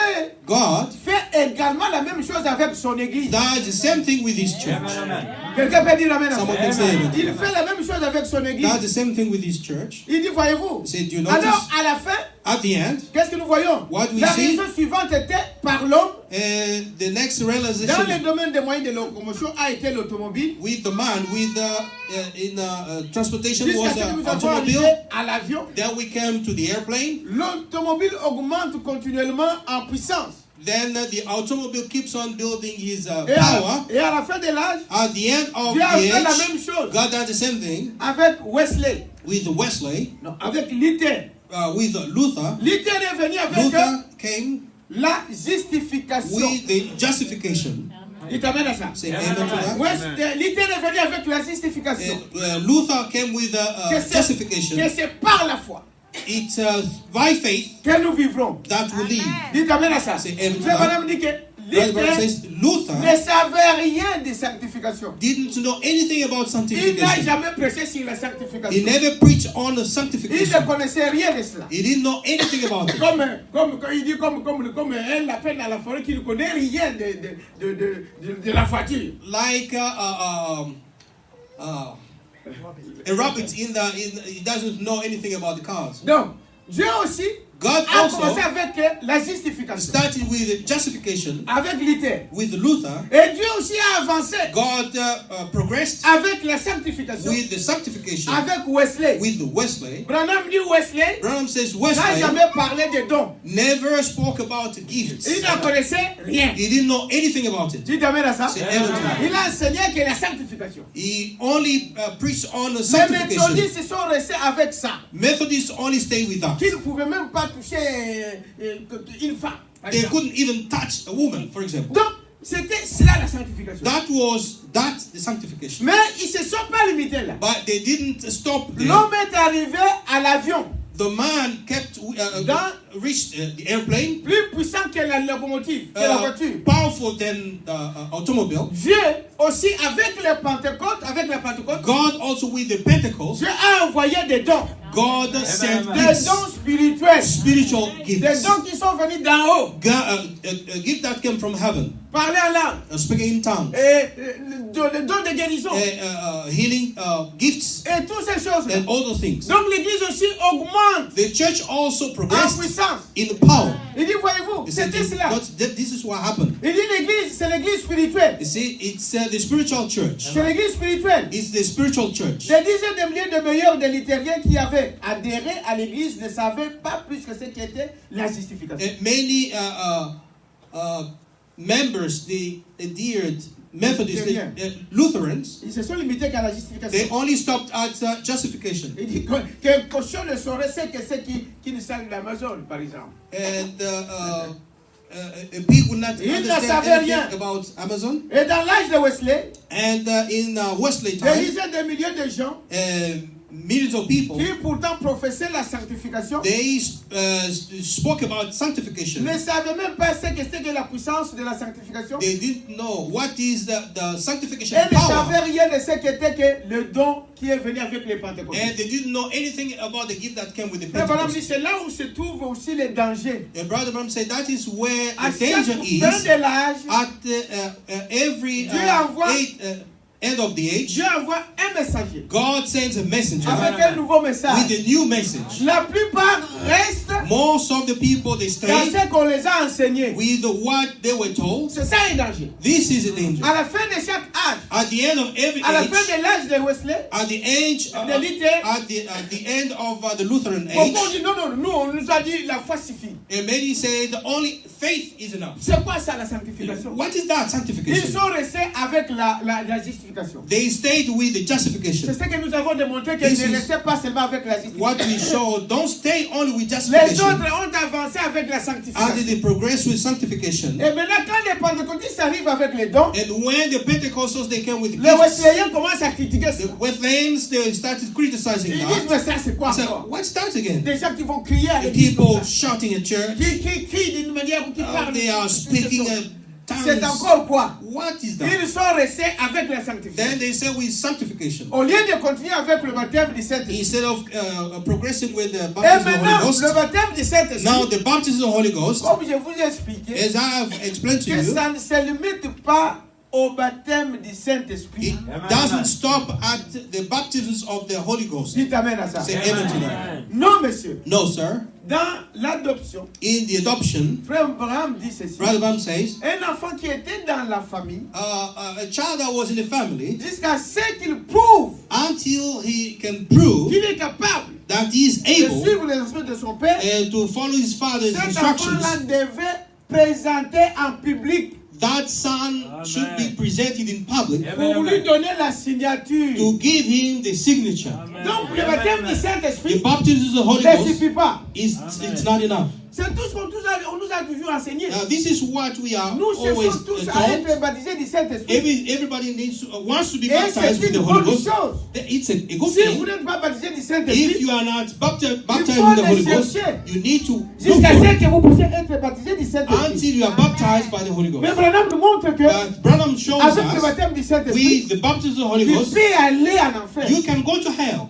God fait également la même chose avec son Église. does the same thing with His church. Amen. Quelqu'un peut dire amen à Someone ça? can say amen. Il fait la même chose avec son Église. Does the same thing with His church. Il dit, voyez-vous. He said, you notice? Alors, à la fin, At the end, qu'est-ce que nous voyons? What we La see? raison suivante était par l'homme. the next Dans le realization domaine des moyens de locomotion a été l'automobile. with the man with transportation Jusqu'à was ce que nous the avons arrivé automobile. à l'avion. Then we came to the airplane. L'automobile augmente continuellement en puissance. Then the automobile keeps on building his Et power. et à la fin de l'âge, At the end of Dieu a fait la the même age, chose God does the same thing avec Wesley. with Wesley, Non, avec Luther. with Luther. Luther est venu avec Luther came la justification. with the justification. Il t'amène à ça. Say amen to that. Luther est venu avec la justification. Luther came with Que justification. c'est par la foi It's by faith que nous vivrons. that we live. Il t'amène à ça. C'est C'est amen to madame dit que Right, but it Luther says Luther ne savait rien de sanctification. didn't know anything about Il n'a sanctification. jamais prêché sur la He sanctification. never preached on Il ne sanctification. connaissait rien de cela. He didn't know anything about it. Comme il dit, comme elle l'appelle dans la forêt, qu'il ne connaît rien de la voiture. Like a rabbit he doesn't know anything about the cars. Donc, Dieu aussi God a also commencé avec la justification, started with justification avec Luther. with Luther. Et Dieu aussi a avancé God progressed avec la sanctification, with the sanctification avec Wesley. with Wesley. Branham dit Wesley Branham says n'a Wesley jamais parlé de dons. never spoke about gifts. Il ne connaissait rien. He didn't know anything about it. Dites amen à ça. C'est amen to that. Il a enseigné que la sanctification. He only preached on Les sanctification. méthodistes sont restés avec ça. Methodists only stay with that. Qu'ils ne pouvaient même pas toucher une femme. par They exemple. couldn't even touch a woman, for example. Donc, c'était cela la sanctification. That's the sanctification. Mais ils ne se sont pas limités là. But they didn't stop there. L'homme est arrivé à l'avion, The man kept reached the airplane, plus puissant que la locomotive, que la voiture. powerful than the automobile. Dieu aussi, avec la Pentecôte, God also with the Pentecost, Dieu a envoyé des dons. God sent Des gifts, dons spirituels. spiritual Des gifts, dons qui sont venus d'en haut. a gift that came from heaven parler en langue, speaking in tongues, et le don de guérison, healing gifts, et toutes ces choses. and all those things. Donc l'église aussi augmente The church also en progressed puissance. in power. Il dit, voyez-vous, He said, c'était cela. this is what happened. Il dit l'église, c'est l'église spirituelle. You see, it's the spiritual church. C'est l'église spirituelle. It's the spiritual church. Des dizaines de milliers de meilleurs de luthériens qui avaient adhéré à l'église ne savaient pas plus que ce qu'était la justification. And many members, they adhered, Methodists, Lutherans, Ils se sont limités qu'à la they justification. only stopped at justification. Il dit qu'un cochon ne saurait ce que c'est qui ne sert d'Amazon, par exemple. And a pig would not Il ne understand savait rien. anything about Amazon. Et dans l'âge de Wesley, And in Wesley des time, dizaines de milliers de gens millions of people, qui pourtant professaient la sanctification they spoke about sanctification. ne savaient même pas ce que c'est que la puissance de la sanctification. They didn't know what is the sanctification Et ne power. savaient rien de ce qu'était que le don qui est venu avec les Pentecôtes. And they didn't know anything about the gift that came with the Et voilà, Pentecost. c'est là où se trouvent aussi les dangers. And Brother Branham said that is where À the chaque danger fin is de l'âge, at every Dieu envoie- end of the age. Dieu envoie un messager God sends a messenger avec un nouveau with message. a new message. La plupart restent Most of the people, they dans stay ce qu'on les a enseigné. with what they were told. C'est ça un danger. This is a danger. À la fin de chaque âge, At the end of every à la age, fin de l'âge de Wesley, at the age, de Luther, at the end of the Lutheran beaucoup age, disent non, nous on nous a dit la foi suffit. and many say the only faith is enough. C'est quoi ça la sanctification? What is that Ils sanctification? sont restés avec la justification. They stayed with the justification. C'est ce que nous avons démontré qu'ils This ne is restaient pas seulement avec la What we justification. show, don't stay only with Les justification. autres ont avancé avec la How sanctification. did they progress with sanctification? Et maintenant, quand les pentecôtistes arrivent avec les dons, And when the Pentecostals they came with les gifts, Wesleyens commencent à critiquer ça. the Wesleyans they started criticizing Ils disent, that. mais ça c'est quoi They said, encore? what's that again? Des gens qui vont crier à The l'église comme people ça. shouting at church. Qui crient d'une manière ou qui parlent. They are speaking C'est tongues. encore quoi? What is that? Ils sont restés avec la sanctification. Then they say with sanctification. Au lieu de continuer avec le baptême du Saint-Esprit. Instead of progressing with the Et baptism of the maintenant, Holy le Ghost, baptême du Saint-Esprit, now the baptism of the Holy Ghost, comme je vous ai expliqué, as I have explained to que you, ça ne se limite pas au baptême du Saint-Esprit. it doesn't stop at the baptisms of the Holy Ghost. Dites amen à ça. Say amen to that. Non, monsieur. No, sir. Dans l'adoption, In the adoption, Frère Abraham dit ceci. Brother Branham says, Un enfant qui était dans la famille, a child that was in the family, jusqu'à ce qu'il prouve until he can prove qu'il est capable that he is de able suivre les instructions de son père, to follow his father's cet instructions, enfant-là devait présenter en public that son should be presented in public pour lui donner la signature. to give him the signature. Donc le baptême du The Saint-Esprit baptism of the Holy ne Ghost suffit pas. it's not enough. C'est tout ce qu'on nous a toujours enseigné. This is what we are Nous always cherchons tous à told. être baptisés du Saint-Esprit. Everybody wants to be Et baptized c'est with the une Holy bonne Ghost. chose. It's a good Si vous thing. n'êtes pas baptisé du If Saint-Esprit, you are not baptized faut with the Holy le Ghost, chercher. you need to look jusqu'à for ce it que vous puissiez être baptisé du Saint-Esprit. until you are baptized by the Holy Mais Ghost. Branham nous montre que But Branham shows avec le us baptême du Saint-Esprit, with the baptism of the Holy tu Ghost, peux aller en enfer. you can go to hell.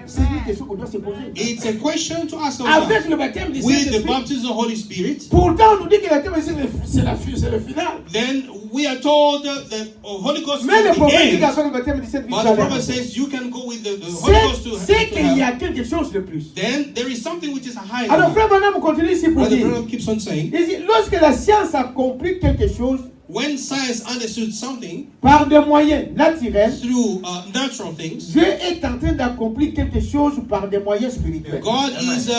C'est une question qu'on doit se poser. It's a question to ask Avec ourselves. le baptême du With the Saint-Esprit, baptism of the Holy Spirit, pourtant on nous dit que le baptême c'est le final. then we are told that the Holy Ghost Mais le is the prophète dit end. qu'avec le baptême du Saint-Esprit, But tu vas the aller en prophet enfer. says you can go with the Holy Ghost to C'est qu'il y hell. a quelque chose de plus. Then there is something which is higher. Alors frère Branham continue ici pour Brother dire, Branham keeps on saying, il dit, lorsque la science accomplit quelque chose when science understood something par des moyens naturels, through natural things, Dieu est en train d'accomplir quelque chose par des moyens spirituels. God is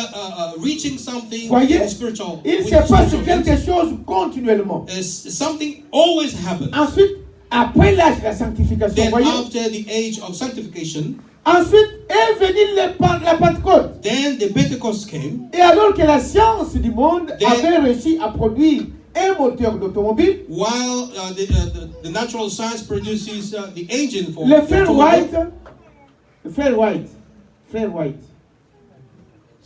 reaching something Voyez, in spiritual. il with se passe spiritual quelque things. chose continuellement. Something always happens. Ensuite, après l'âge de la sanctification, Then voyez, after the age of sanctification, ensuite est venue la Pentecôte. then the Pentecost came. Et alors que la science du monde Then- avait réussi à produire un moteur d'automobile, While the natural science produces the engine for le frère automobile, White,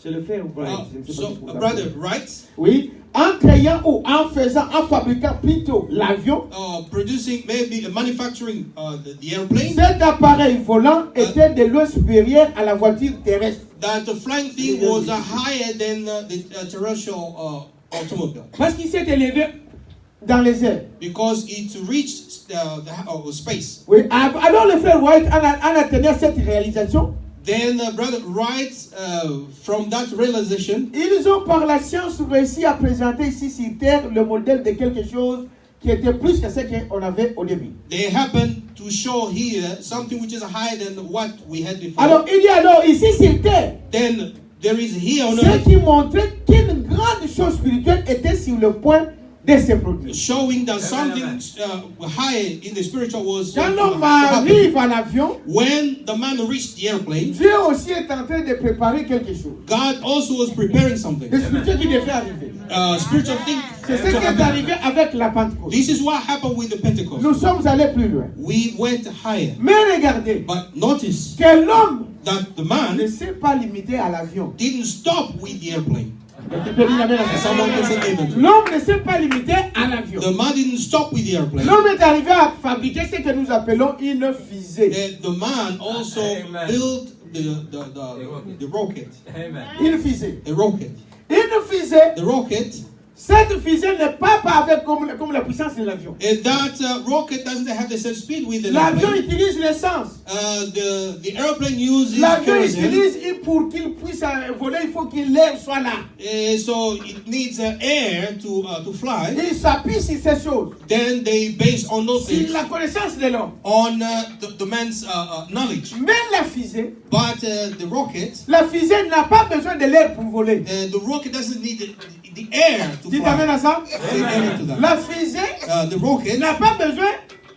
c'est le frère White. je ne sais pas so si vous brother l'appelez. Wright, Oui, en créant ou en fabriquant plutôt l'avion, producing maybe manufacturing the airplane, cet appareil volant était de loin supérieur à la voiture terrestre. that the flying thing was higher than the terrestrial automobile. Parce qu'il s'est élevé dans les airs. because it reached space. Oui. Alors le frère White en a tenu à cette réalisation. Then Brother Wright, from that realization, Ils ont par la science réussi à présenter ici sur Terre le modèle de quelque chose qui était plus que ce qu'on avait au début. they happen to show here something which is higher than what we had before. Alors il y a alors ici sur Terre Then there is here on ce earth qui montrait qu'une grande chose spirituelle était sur le point de se produire. showing that something higher in the spiritual was Quand l'homme to happen. arrive à l'avion, When the man reached the airplane, Dieu aussi est en train de préparer quelque chose. God also was preparing something. Le spirituel qui devait arriver. Spiritual thing. C'est ce qui est arrivé avec la Pentecôte. This is what happened with the Pentecost. Nous sommes allés plus loin. We went higher. Mais regardez But notice que l'homme that the man ne s'est pas limité à l'avion. didn't stop with the airplane. Tu peux dire amen à ça. Someone can say amen. L'homme ne s'est pas limité à l'avion. The man didn't stop with the airplane. L'homme est arrivé à fabriquer ce que nous appelons une fusée. And the man also Amen. built the rocket. Amen. Une fusée. A rocket. Une fusée. The rocket, Cette fusée n'est pas avec comme la puissance de l'avion. and that rocket doesn't have the same speed with the L'avion airplane. utilise l'essence. The airplane uses L'avion kerosene, utilise, pour qu'il puisse voler, il faut que l'air soit là. so it needs air to fly. Il s'appuie sur ces choses. Then they base on those Sur things la connaissance de l'homme. on the man's knowledge. Même la fusée, But the rocket, la fusée n'a pas besoin de l'air pour voler. the rocket doesn't need the air to Dites amen fly. à ça. Say amen to that. La fusée The rocket n'a pas besoin.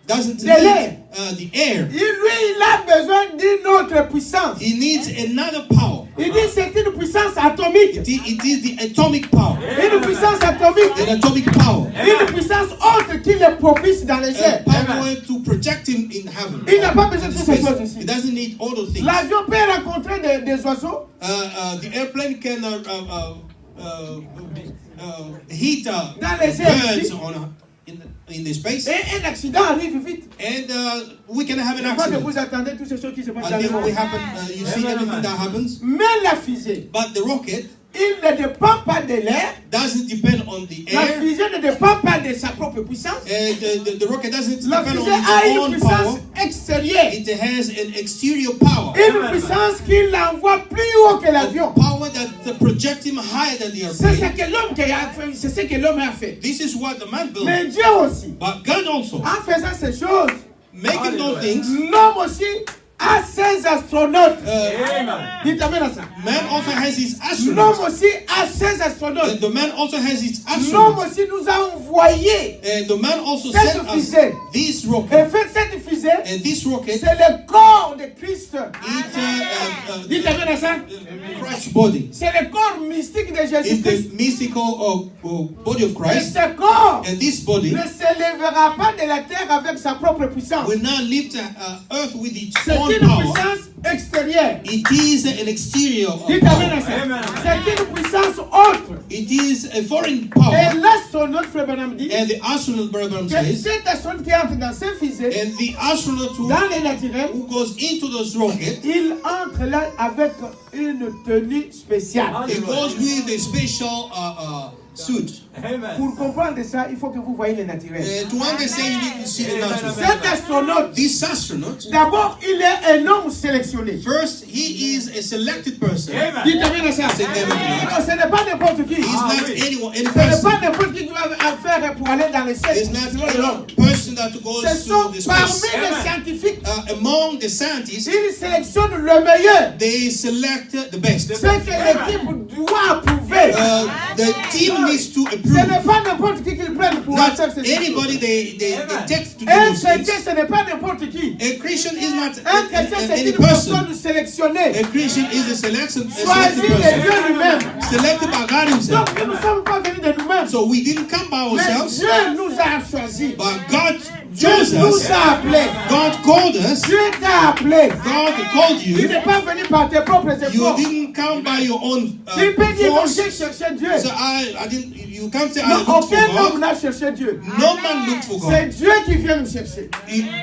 doesn't de l'air. need the air. Il a besoin d'une autre puissance. He needs another power. Il dit c'est une puissance atomique. It is the atomic power. Une puissance atomique. An atomic power. Une puissance autre qui le propulse dans les A airs. power to project him in heaven. Il n'a pas besoin de toutes ces choses He ici. doesn't need all those things. L'avion peut rencontrer des oiseaux. The airplane can heat Dans les airs birds ici. in the space, Et un accident arrive vite. and we can have an Je crois que accident. vous attendez toutes ces choses qui se passent dans And le then we monde. happen, you see everything that happens. Mais la fusée, But the rocket il ne dépend pas de l'air. doesn't depend on the La air. fusée ne dépend pas de sa propre puissance. The rocket doesn't La depend fusée on a its une own puissance power. extérieure. It has an exterior power. Une puissance qui l'envoie plus haut que l'avion. Power that projects him higher than the C'est ce airplane. que l'homme a fait. C'est ce que l'homme a fait. This is what the man built. Mais Dieu aussi, But God also, en faisant ces choses, making those things, l'homme aussi a ses astronautes. Amen. Dites amen à ça. man also has his L'homme astronauts. aussi a ses astronautes. The man also has his L'homme astronauts. aussi nous a envoyés. And the man also Cette sent us fusée. this Et rocket. fait cette fusée, And this rocket, c'est le corps de Christ. Dites it's amen à ça. Christ's body. C'est le corps mystique de It's Jésus-Christ. the mystical body of Et Christ. ce corps And this body ne s'élèvera pas de la terre avec sa propre puissance. will not lift earth with its C'est own une power. puissance extérieure. It is an exterior Dites amen à power. ça. Amen. C'est une puissance autre. It is a foreign Et power. l'astronaute, Frère Branham dit, And the astronaut, Brother Branham que says, cet astronaute qui entre dans ces fusées, and the astronaut dans les naturels, who goes into those rockets, il entre là avec une tenue spéciale. he goes with a special suit. Amen. Pour comprendre ça, il faut que vous voyez les naturels. To understand, you need to see the natural. Cet astronaute, This astronaut, d'abord, il est un homme sélectionné. first, he is a selected person. Amen. Dites amen à ça. C'est amen. Non, ce n'est pas n'importe qui. He's Ah, not oui. anyone, any Ce n'est person. pas n'importe qui doit faire pour aller dans les cieux. It's not selon l'homme. any person that goes Ce to sont the parmi space. les scientifiques, Among the scientists, ils sélectionnent le meilleur. they select the best. Ce que l'équipe doit approuver. The team needs to Ce approve. n'est pas n'importe qui qu'ils prennent pour Not faire ces anybody choses. they take to do Un those chrétien, things. ce n'est pas n'importe qui. A Christian is not Un chrétien, c'est any une person. personne sélectionnée, A Christian is a selected choisie de person. Dieu lui-même. Selected by God Himself. Donc, nous ne sommes pas venus de nous-mêmes. So we didn't come by Mais ourselves, Dieu nous a choisis. but God Dieu chose nous us. a appelés. God called us. Dieu t'a appelé. God called Tu you. n'es pas venu par tes propres You efforts. didn't come by your own Tu peux dire, non, force. j'ai cherché Dieu. So I didn't. You can't say I Non, looked for aucun homme God. n'a cherché Dieu. No man looked for God. C'est Dieu qui vient nous chercher.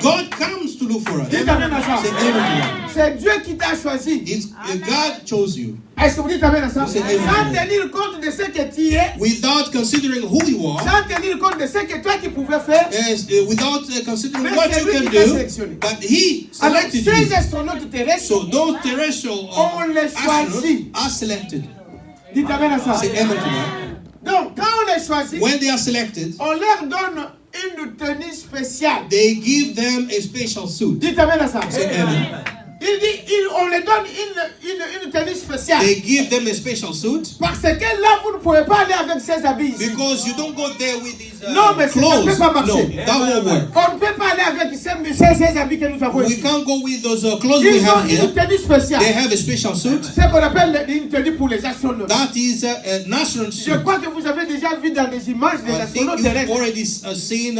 God comes to look for us. Dites amen à ça. Say amen to that. C'est Dieu qui t'a choisi. God chose you. Est-ce que vous dites amen à ça? Vous dites amen. Sans tenir compte de ce que tu es, Without considering who you are, sans tenir compte de ce que toi tu pouvais faire, without considering Mais what c'est you lui can qui t'a do, sélectionné. but He avec selected ces you. astronautes terrestres, So those terrestrial On les astronauts choisit. are selected. dites amen à ça. Say amen to that. Donc, quand on les choisit, When they are selected, on leur donne une tenue spéciale. they give them a special suit. Dites amen à ça. Say amen. Il dit, on les donne une tenue spéciale. They give them a special suit Parce que là, vous ne pouvez pas aller avec ces habits ici. because you don't go there with these Non, mais ça ne clothes. peut pas marcher. No, that won't work. On ne peut pas aller avec ces habits que nous avons We ici. can't go with those clothes we Ils ont have une here. tenue spéciale. They have a special suit. C'est ce qu'on appelle une tenue pour les astronautes. That is a national Je suit. crois que vous avez déjà vu dans des images des I think astronautes you've terrestres. already seen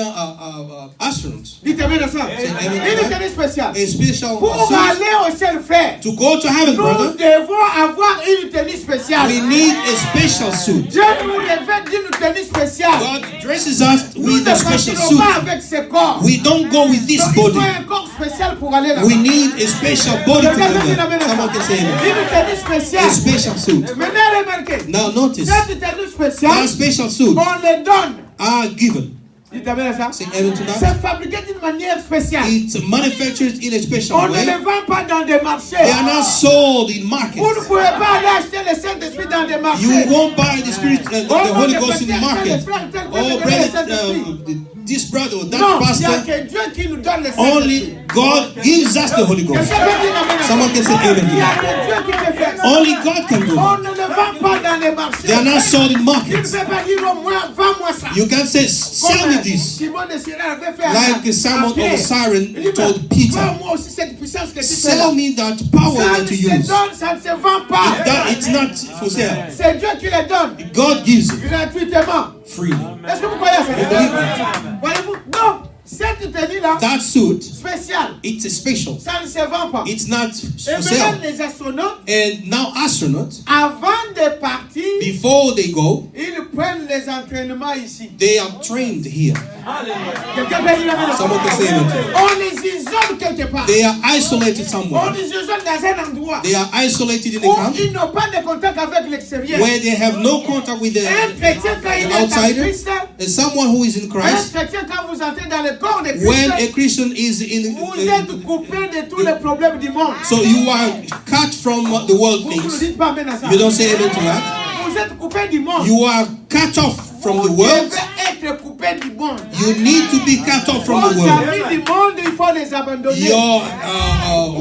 astronauts. Dites amen à ça. amen. Une tenue spéciale. A special Pour suit. aller au ciel, frère, To go to heaven, nous brother, devons avoir une tenue spéciale. we need a special suit. Dieu nous revêt d'une tenue spéciale. God dresses us Nous with ne a special partirons pas suit. avec ce corps. We don't go with this Donc, il faut body. un corps spécial pour aller là-bas. We need a special body to Quelqu'un do peut dire amen that. à ça. Someone can say amen. Une tenue spéciale. A special suit. Maintenant, remarquez. Now notice, Cette tenue spéciale, that special suit on les donne. are given. Dites amen à ça. Say amen to that. C'est fabriqué d'une manière spéciale. It's manufactured in a On special ne way. les vend pas dans des marchés. They are not sold in markets. Vous ne pouvez pas aller acheter le Saint-Esprit dans des You marchés. won't buy the Spirit, the Holy Ghost in the market. Oh, brother, this brother or Non, that il n'y a pastor, que Dieu qui nous donne le only Saint-Esprit. God gives us the Holy Ghost. Quelqu'un peut dire amen à ça. Someone can say amen to Il n'y a that. que Dieu qui peut faire ça. Only God can do On it. ne le vend pas dans les marchés. They are not sold in Il ne markets. peut pas dire au moins, vends-moi ça. You can say, sell me this. Simon de Cyrène avait fait Like Simon of the Siren told Peter, vends-moi aussi cette puissance que tu fais là. sell me that power Ça that ne you se use. donne, ça ne se vend pas. It's not for sale. C'est Dieu qui les donne God gives it gratuitement. freely. Est-ce que vous croyez à ça? Voyez-vous? Non, cette tenue-là, That suit, spéciale, it's a special. ça ne se vend pas. It's not Et for sale. même les astronautes, And now astronauts, avant de partir, before they go, ils prennent les entraînements ici. they are trained here. Quelqu'un peut dire amen à ça? Someone can say amen to that. On les isole quelque part. They are isolated On somewhere. les isole dans un endroit They are isolated in où a camp ils n'ont pas de contact avec l'extérieur. where they have no contact with Un the chrétien, quand il est en outsider. Christ, And someone who is in un Christ, chrétien, quand vous entrez dans le corps de when a Christ, Christian is in, vous êtes coupé de tous les problèmes du monde. so you are cut from the world Vous ne things. dites pas amen à ça. You don't say amen to that. Vous êtes coupé du monde. You are cut off from the Vous world. devez être coupé du monde. You need to be cut off from the Vos world. amis du monde, il faut les abandonner. Your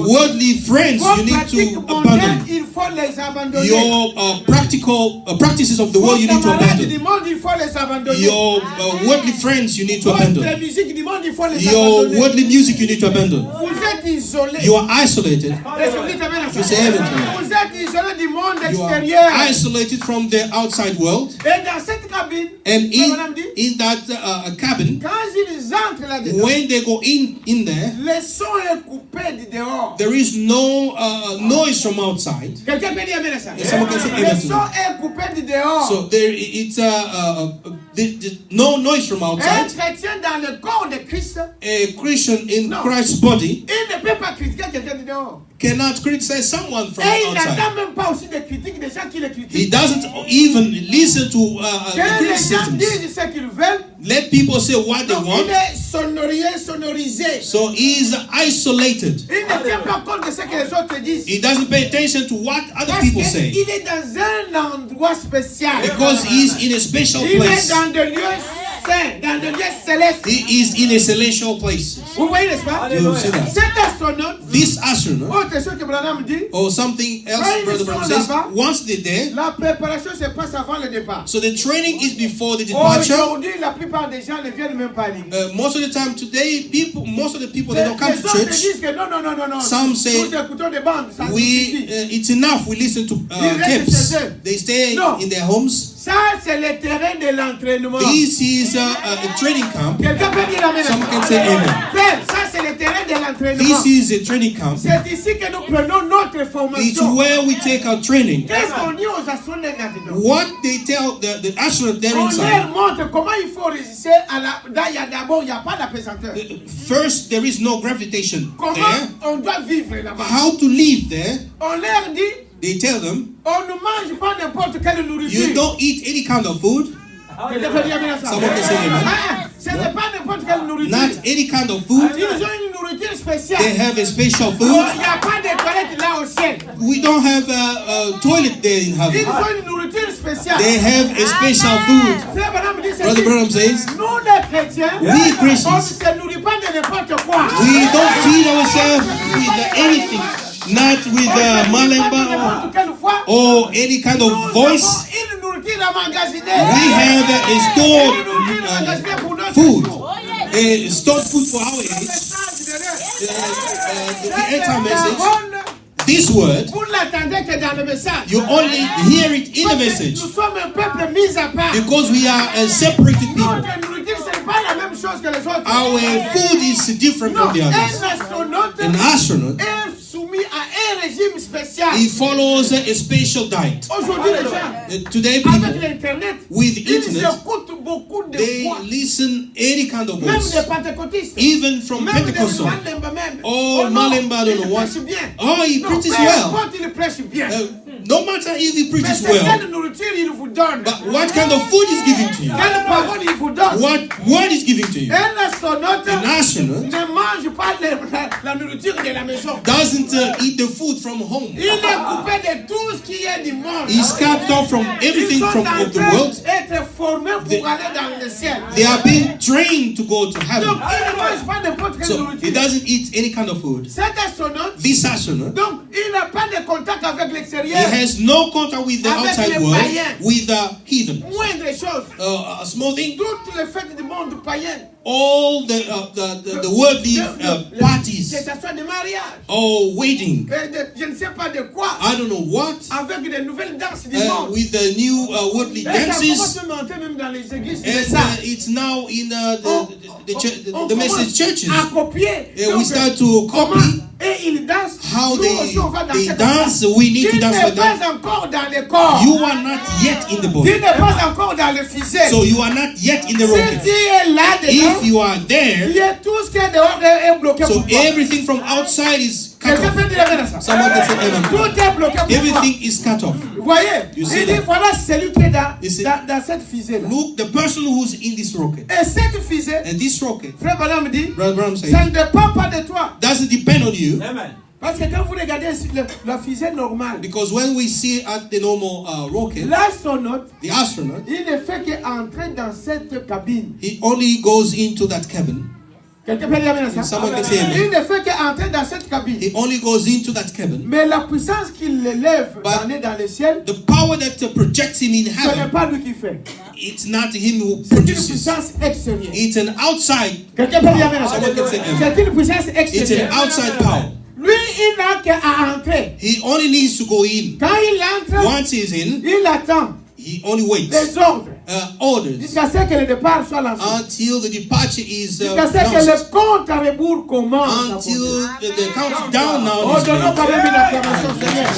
worldly friends, Vos you need pratiques to mondaines, abandon. il faut les abandonner. Your practical practices of the Vos world, you need to camarades du abandon. monde, il faut les abandonner. Your worldly friends, you need to Votre abandon. musique du monde, il faut les Your abandonner. worldly music, you need to abandon. Vous êtes isolés. You are isolated. Est-ce que vous dites amen à ça? You say amen to that. Vous êtes isolés du monde You extérieur. are isolated from the outside world. Et dans cette cabine, And madame dit, in that cabin, quand ils entrent là-dedans, when they go in there, le son est coupé du dehors. there is no noise from outside. Quelqu'un peut dire amen à ça? Yes, someone can say amen Le to son that. est coupé du dehors. So there, it's no noise from Un outside. chrétien dans le corps de Christ, A Christian in No. Christ's body il ne peut pas critiquer quelqu'un du dehors. cannot criticize someone from Et il outside. n'attend même pas aussi des critiques des gens qui le He critiquent. doesn't even listen to Que the les gens criticisms. disent ce qu'ils veulent, Let people say what they donc want. il est sonorisé. So he is isolated. Il ne tient pas compte de ce que les autres disent. He doesn't pay attention to what other Parce people say. qu'il est dans un endroit spécial. Because he is in a special Il est place. dans des lieux saints, dans des lieux célestes. He is in a celestial place. Vous voyez, n'est-ce pas? You see that? Cet astronaute, This astronaut, autre chose que Branham dit, or something else, Quand ils Brother sont Branham says, là-bas, once they're there, la préparation se passe avant le départ. so the training is before the departure. Aujourd'hui, la plupart des gens ne viennent même pas à l'église. Most of the time today, most of the people, they Les don't come to autres church. disent que non, non, non, non, non. Some say, nous écoutons des bandes, ça nous We, suffit. it's enough. We listen to Ils restent tapes. chez eux. They stay No. in their homes. Ça, c'est le terrain de l'entraînement. This is a training camp. Quelqu'un peut dire amen. Someone can say amen. Frère, ça, c'est le terrain de l'entraînement. This is a training camp. C'est ici que nous prenons notre It's formation. where we take our training. Qu'est-ce qu'on dit aux astronautes là-dedans? What they tell the astronauts there On inside. leur montre comment il faut résister à la... D'abord, il n'y a pas d'apesanteur. First, there is no gravitation Comment there. on doit vivre là-bas? How to live there. On leur dit, They tell them, on ne mange pas n'importe quelle nourriture. you don't eat any kind of food. Quelqu'un peut dire amen à ça? Someone can say amen. Ce n'est pas n'importe quelle nourriture. Not any kind of food. Ils ont une nourriture spéciale. They have a special Il food. n'y a pas de toilette là au ciel. We don't have a toilet there in Ils heaven. ont une nourriture spéciale. They have a special food. Frère Branham dit Brother ceci. Branham says, Nous les chrétiens, we on ne Christians, se nourrit pas de n'importe quoi. we don't feed ourselves with anything. Not with malemba N'importe quelle fois. or any kind Nous of avons voice. une nourriture emmagasinée. We have a Une stored nourriture emmagasinée pour notre food. jour. A stored food for our Le age. message de Dieu. The entire message. Parole, This word, vous l'attendez que dans le message. you only hear it in the Parce que message nous sommes un peuple mis à part. because we are a separated people. Notre nourriture, ce n'est pas la même chose que les autres. Our food is different Non, from the un others. astronaute An astronaut, est soumis à un régime spécial. he follows a special diet. Aujourd'hui, les gens, Today, avec people, l'Internet, with ils internet, écoutent beaucoup de they voix. listen any kind of Même voice, des pentecôtistes. even from Même des Pentecostal. Malemba même. Oh, non, Malemba, I don't know il what. prêche bien. Oh, he Non, preaches peu well. importe, il prêche bien. No matter if he Mais preaches c'est well, quelle nourriture il vous donne? but what kind of food is given to you? Quelle parole il vous donne? What word is given to you? Un astronaute An astronaut ne mange pas la nourriture de la maison. doesn't eat the food from home. Il est coupé de tout ce qui est du monde. He's cut off from everything Ils sont from en of the train world. d'être formés pour aller dans le ciel. They are being trained to go to Donc, heaven. il ne mange pas n'importe quelle So he nourriture. doesn't eat any kind of food. Cet astronaute, This astronaut, donc, il n'a pas de contact avec he l'extérieur. has no contact with the Avec outside les world, païens. with the heathen. Moindre chose. A small thing, Toutes les fêtes du monde païen. all the worldly parties, Que ce soit des mariages. or wedding, Je ne sais pas de quoi. I don't know what, Avec des nouvelles danses du monde. with the new worldly Et ça commence dances. à monter même dans les églises. And C'est ça. it's now in On the message commence churches. à copier. Yeah, we Donc, start to comment copy et ils dansent. how Nous aussi, on va they danser comme ça. dance. We need to Tu dance n'es like that. pas encore dans le corps. You are not yet in the Tu body. n'es pas encore dans le physique. So you are not yet in the Si rocket. tu es là If dedans, you are there, tout ce qui est dehors est bloqué so pour toi. everything from outside is cut Quelqu'un off. peut dire amen à ça. Someone can say amen. Tout est bloqué pour toi. Everything is cut off. Vous voyez? You Il see dit that? voilà celui qui est You see? dans cette fusée-là. Look, the person who's in this rocket. Et cette fusée, And this rocket, Frère Branham dit, Brother Branham says, ça ne dépend pas de toi. doesn't depend on you. Parce que quand vous regardez la fusée normale, Because when we see at the normal rocket, l'astronaute, the astronaut, il ne fait qu'entrer dans cette cabine. he only goes into that cabin. Quelqu'un peut dire amen à ça? Someone can say amen. Il ne fait qu'entrer dans cette cabine. He only goes into that cabin. Mais la puissance qui l'élève dans le ciel, The power that projects him in ce n'est heaven, pas lui qui fait. it's not him who C'est une produces. puissance extérieure. It's an outside. Quelqu'un peut dire amen à ça? Someone can say amen. C'est une puissance It's an extérieure. outside power. Lui, il n'a qu'à entrer. He only needs to go in. Quand il entre, Once he's in, il attend he only waits. les ordres Orders jusqu'à ce que le départ soit lancé. until the departure is Jusqu'à ce que announced. le compte à rebours commence. Until the countdown now Oh, is donnons quand made. même une acclamation, Seigneur.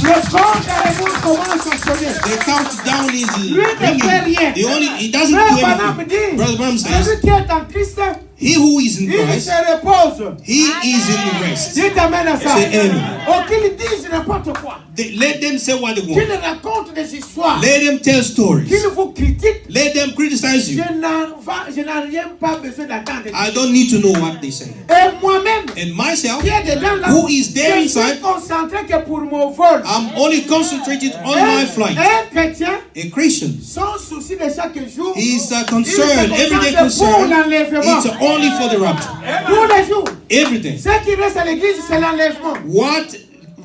Le compte à rebours commence à sonner. The countdown is Lui ne fait rien. ringing. He doesn't Frère do Branham anything. dit, Brother Branham says, celui qui est en Christ, he who is in il Christ, se repose. he is in rest. Dites amen à ça. Say amen. Oh, qu'ils disent n'importe quoi. Let them say what they Qu'ils want. racontent des histoires. Let them tell stories. Qu'ils vous critiquent. Let them criticize Je you. n'ai rien pas besoin d'attendre. I don't need to know what they say. Et moi-même, And myself, qui est dedans là, who is there je suis inside, concentré que pour mon vol. I'm only concentrated on my flight. Un chrétien, A Christian, son souci de chaque jour, he is il concerned, se everyday concentre pour concern. l'enlèvement. It's only for the rapture. Tous les jours. Every day. Ce qui reste à l'église, c'est l'enlèvement. What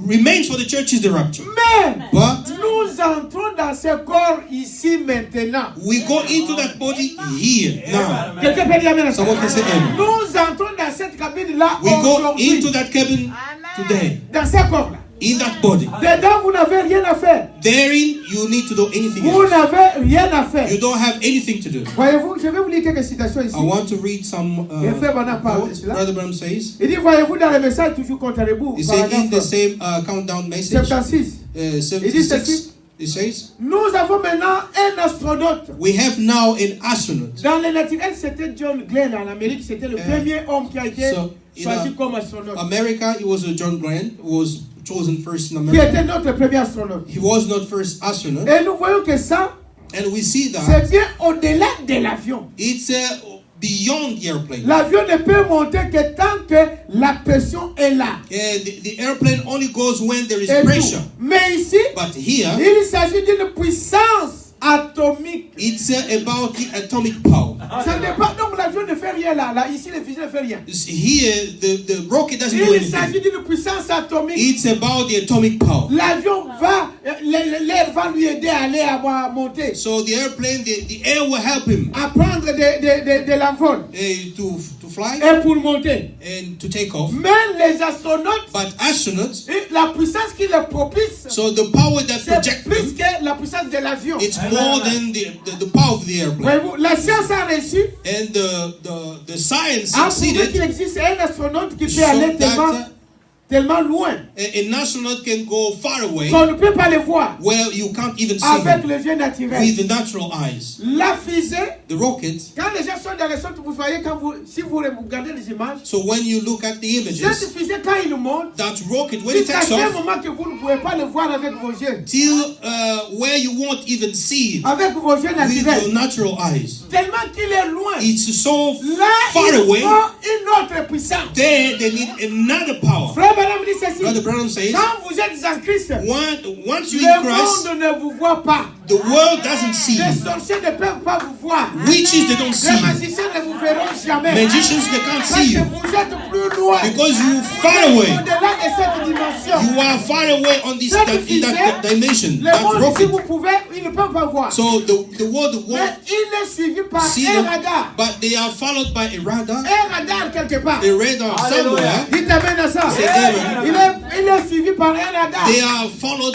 remains for the church is the rapture. Mais But nous entrons dans ce corps ici maintenant. we go into that body here now. Quelqu'un peut dire amen à ça? Someone can say amen. Nous entrons dans cette cabine là We go aujourd'hui. into that cabin today. Dans ce corps là. In that body. Dedans, vous n'avez rien à faire. Therein, you need to do anything Vous else. n'avez rien à faire. You don't have anything to do. Voyez-vous, je vais vous lire quelques citations ici. I want to read some Et frère Bernard parle de quotes. cela. Brother Branham says. Il dit, voyez-vous, dans le message, toujours contre les bouts, He said in the paragraphe same countdown message, 76. 76, it says, Nous avons maintenant un astronaute. we have now an astronaut. Dans le naturel, c'était John Glenn en Amérique. C'était le premier homme qui a été So, choisi comme astronaute. America, it was John Grant who was chosen first in Qui America. était notre premier astronaute. He was not first astronaut. Et nous voyons que ça, And we see c'est that bien au-delà de l'avion. it's beyond the airplane. L'avion ne peut monter que tant que la pression est là. The airplane only goes when there is Et pressure. tout. Mais ici, But here, il s'agit d'une puissance atomique. it's about the atomic power. Ça n'est pas, donc l'avion ne fait rien là. Ici, le fusil ne fait rien. Here, the rocket doesn't do Il s'agit anything. d'une puissance atomique. It's about the atomic power. L'avion va, l'air va lui aider à aller à monter, So the airplane, the air will help him à prendre de l'envol to fly et pour monter. and to take off. Mais les astronautes, But astronauts, la puissance qui les propice, so the power that c'est projects plus them, que la puissance de l'avion. it's more than the power of the airplane. Voyez-vous, la science a reçu And the science a prouvé qu'il succeeded existe un astronaute qui peut so aller that tellement loin an astronaut can go far away qu'on ne peut pas le voir where you can't even see avec him les yeux naturels. with the natural eyes. La fusée, The rocket, quand les gens sont dans les centres, vous voyez, si vous regardez les images, so when you look at the cette images, fusée, quand il monte, that rocket, when it jusqu'à takes ce off, moment que vous ne pouvez pas le voir avec vos yeux, till where you won't even see it avec vos yeux with naturels, your natural eyes. tellement qu'il est loin, It's so là, far il away. faut une autre puissance. There, they need another power. Frère Branham dit ceci, Brother Branham says, quand vous êtes en Christ, once you're le in Christ, monde ne vous voit pas. the world doesn't see Les you. sorciers ne peuvent pas vous voir. Witches, they don't see Les you. magiciens ne vous verront jamais. Magicians, they can't Parce see que you. vous êtes plus loin. Because you're Vous far êtes away. au-delà de cette dimension. You are far away on this in that dimension, Le that monde, si rocket. vous pouvez, ils ne peuvent pas voir. So the world Mais won't il est suivi par see un them, radar. but they are followed by a radar. Un radar quelque part. A radar somewhere. Il t'amène à ça. C'est amen. Il est suivi par un radar. They are followed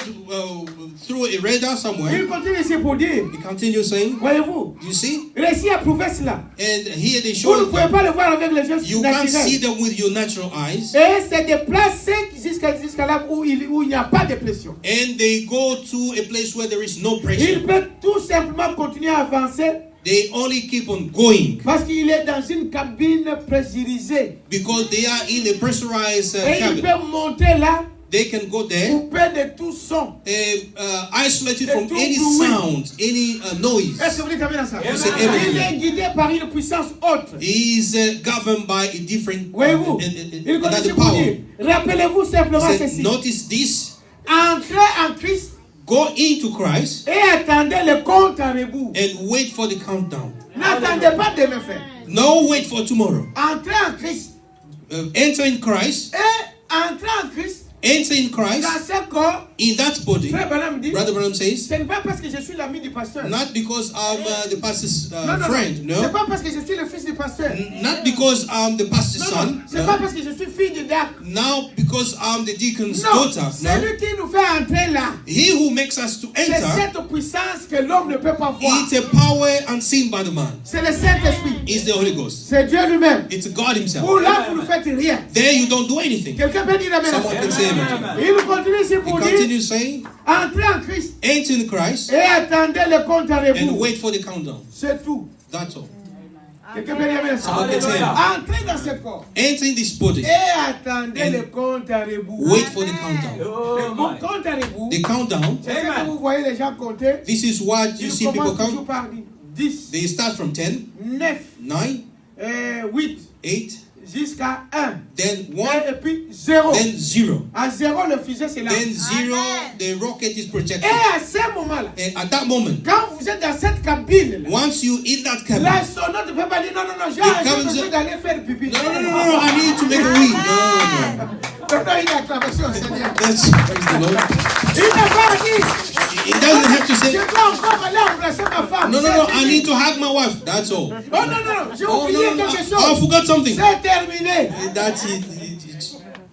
through a radar somewhere. Il continue ici pour dire, He continues saying, voyez-vous, you see? récit a prouvé cela. And here they Vous show ne pouvez them. pas le voir avec les yeux You can't see naturels. them with your natural eyes. Et c'est déplacé jusqu'à là où il n'y a pas de pression. And they go to a place where there is no pressure. Il peut tout simplement continuer à avancer They only keep on going parce qu'il est dans une cabine pressurisée. because they are in a pressurized Et il cabin. peut monter là, They can go there, coupé de tout son. isolated from tout any bruit. sound, any noise. Est-ce que vous dites amen à ça? C'est amen. Il est guidé par une puissance haute. He is governed by a different Voyez-vous, il continue another pour power. dire, rappelez-vous simplement He said, ceci. notice this. Entrez en Christ Go into Christ et attendez le compte à rebours. and wait for the countdown. N'attendez pas demain faire. No, wait for tomorrow. Entrez en Christ. Enter in Christ. Et entrez en Christ Enter in Christ. dans ce corps. In that body. Frère Branham dit, Brother Branham says, ce n'est pas parce que je suis l'ami du pasteur. not because I'm the pastor's Non, friend, c'est no. pas parce que je suis le fils du pasteur. Not because I'm the pastor's Non, son, c'est pas no. parce que je suis fille de Dac. Now because I'm the deacon's Non, daughter, c'est no. lui qui nous fait entrer là. He who makes us to C'est enter, cette puissance que l'homme ne peut pas voir. it's a power unseen by the man. C'est le Saint-Esprit. It's the Holy Ghost. C'est Dieu lui-même. It's God himself. Pour là, vous ne faites rien. There you don't do anything. Quelqu'un peut dire amen. Someone can say amen. Il continue ici He pour dire, continues saying, entrez en Christ enter in Christ et attendez le compte à and rebours. wait for the countdown. C'est tout. That's all. Quelqu'un peut dire amen. Someone can say amen. Entrez dans ce corps Enter in this body. et attendez And le compte à rebours. Wait for the countdown. Le bon compte à rebours, The countdown, c'est ce que vous voyez les gens compter. this is what you Ils see people commencent toujours count. par 10, They start from 10, 9, 9, 8, 8, jusqu'à 1. then 1, Et puis 0. then 0. À 0, le fusée, c'est là. Then 0, the rocket is Et projected. à ce moment-là, And at that moment, quand vous êtes dans cette cabine, once you in that cabin, l'astronaute ne peut pas dire non, j'ai cabin besoin is- d'aller faire pipi. no, I need to make a wee. No. Donne une acclamation au Seigneur. That's praise the Lord. Il n'a pas dit, It doesn't have to je say, dois encore aller embrasser ma femme. no, C'est I fini. need to hug my wife. That's all. Oh non, j'ai Oh, oublié no, quelque I chose. forgot something. C'est terminé. That's it.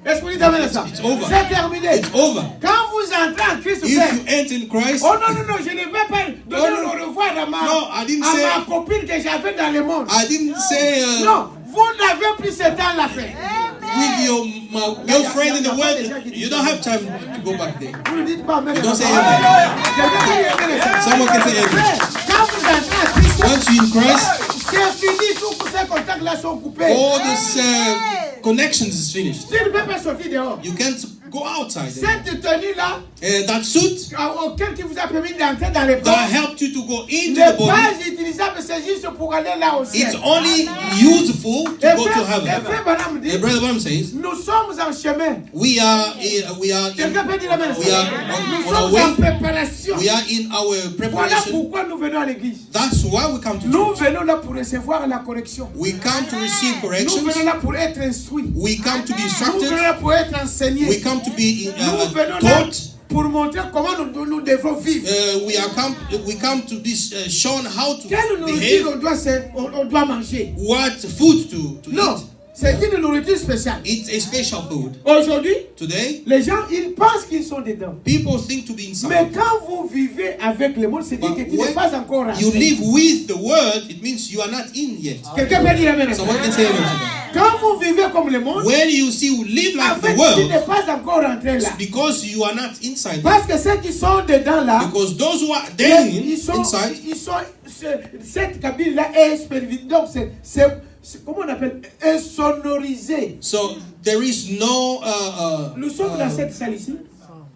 Est-ce que vous dites amen à ça? It's over. C'est terminé. It's over. Quand vous entrez en Christ, If you frère, enter in Christ, oh non, non, non, je ne vais pas donner no. au revoir à No, I didn't à say- ma copine que j'avais dans le monde. I didn't say Non, vous n'avez plus ce temps-là, frère. with your my girlfriend in the world, you don't have time to go back there. Vous ne dites pas amen. Don't say Alléluia. amen. Je vais pas dire amen. Someone can say amen. Frère, quand vous entrez en Christ, Once you're in Christ, c'est fini, tous ces contacts-là sont coupés. all this connections is finished. Tu ne peux pas sortir dehors. You can't go outside. Cette tenue-là, That suit auquel qui vous a permis d'entrer dans le that corps, helped you to go into n'est the body, pas utilisable, c'est juste pour aller là au ciel. it's only useful to Et go to frère heaven. Branham dit, And Brother Branham says, nous sommes en chemin. we are Quelqu'un peut dire amen. we are Nous on our sommes en way. préparation. We are in our Voilà preparation. pourquoi nous venons à l'église. That's why we come to Nous church. venons là pour recevoir la correction. We come to receive Nous corrections. venons là pour être instruits. We come to be Nous instructed. venons là pour être enseignés. We come to be Nous venons là taught. pour montrer comment nous devons vivre. We come to be shown how to Quelle nourriture behave, on doit manger? what food to Non, eat. c'est une nourriture spéciale. It's a special food. Aujourd'hui, Today, les gens, ils pensent qu'ils sont dedans. people think to be Mais inside. quand vous vivez avec le monde, c'est dire But que tu n'es when pas encore rentré. you live with the word, it means you are not in yet. Quelqu'un peut dire amen. à ça. Someone can say amen to that. Quand vous vivez comme le monde, When you see you live en like fait, the tu world, n'es pas encore rentré là. it's because you are not inside. Parce que ceux qui sont dedans là, Because those who are there ils sont, inside, cette cabine-là est supervisée. Donc, comment on appelle, insonorisé. so there is no Nous sommes dans cette salle ici.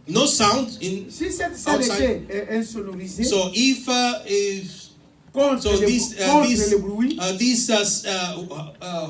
no sound in. Si cette salle outside. était insonorisée, So if contre, so le bruit, this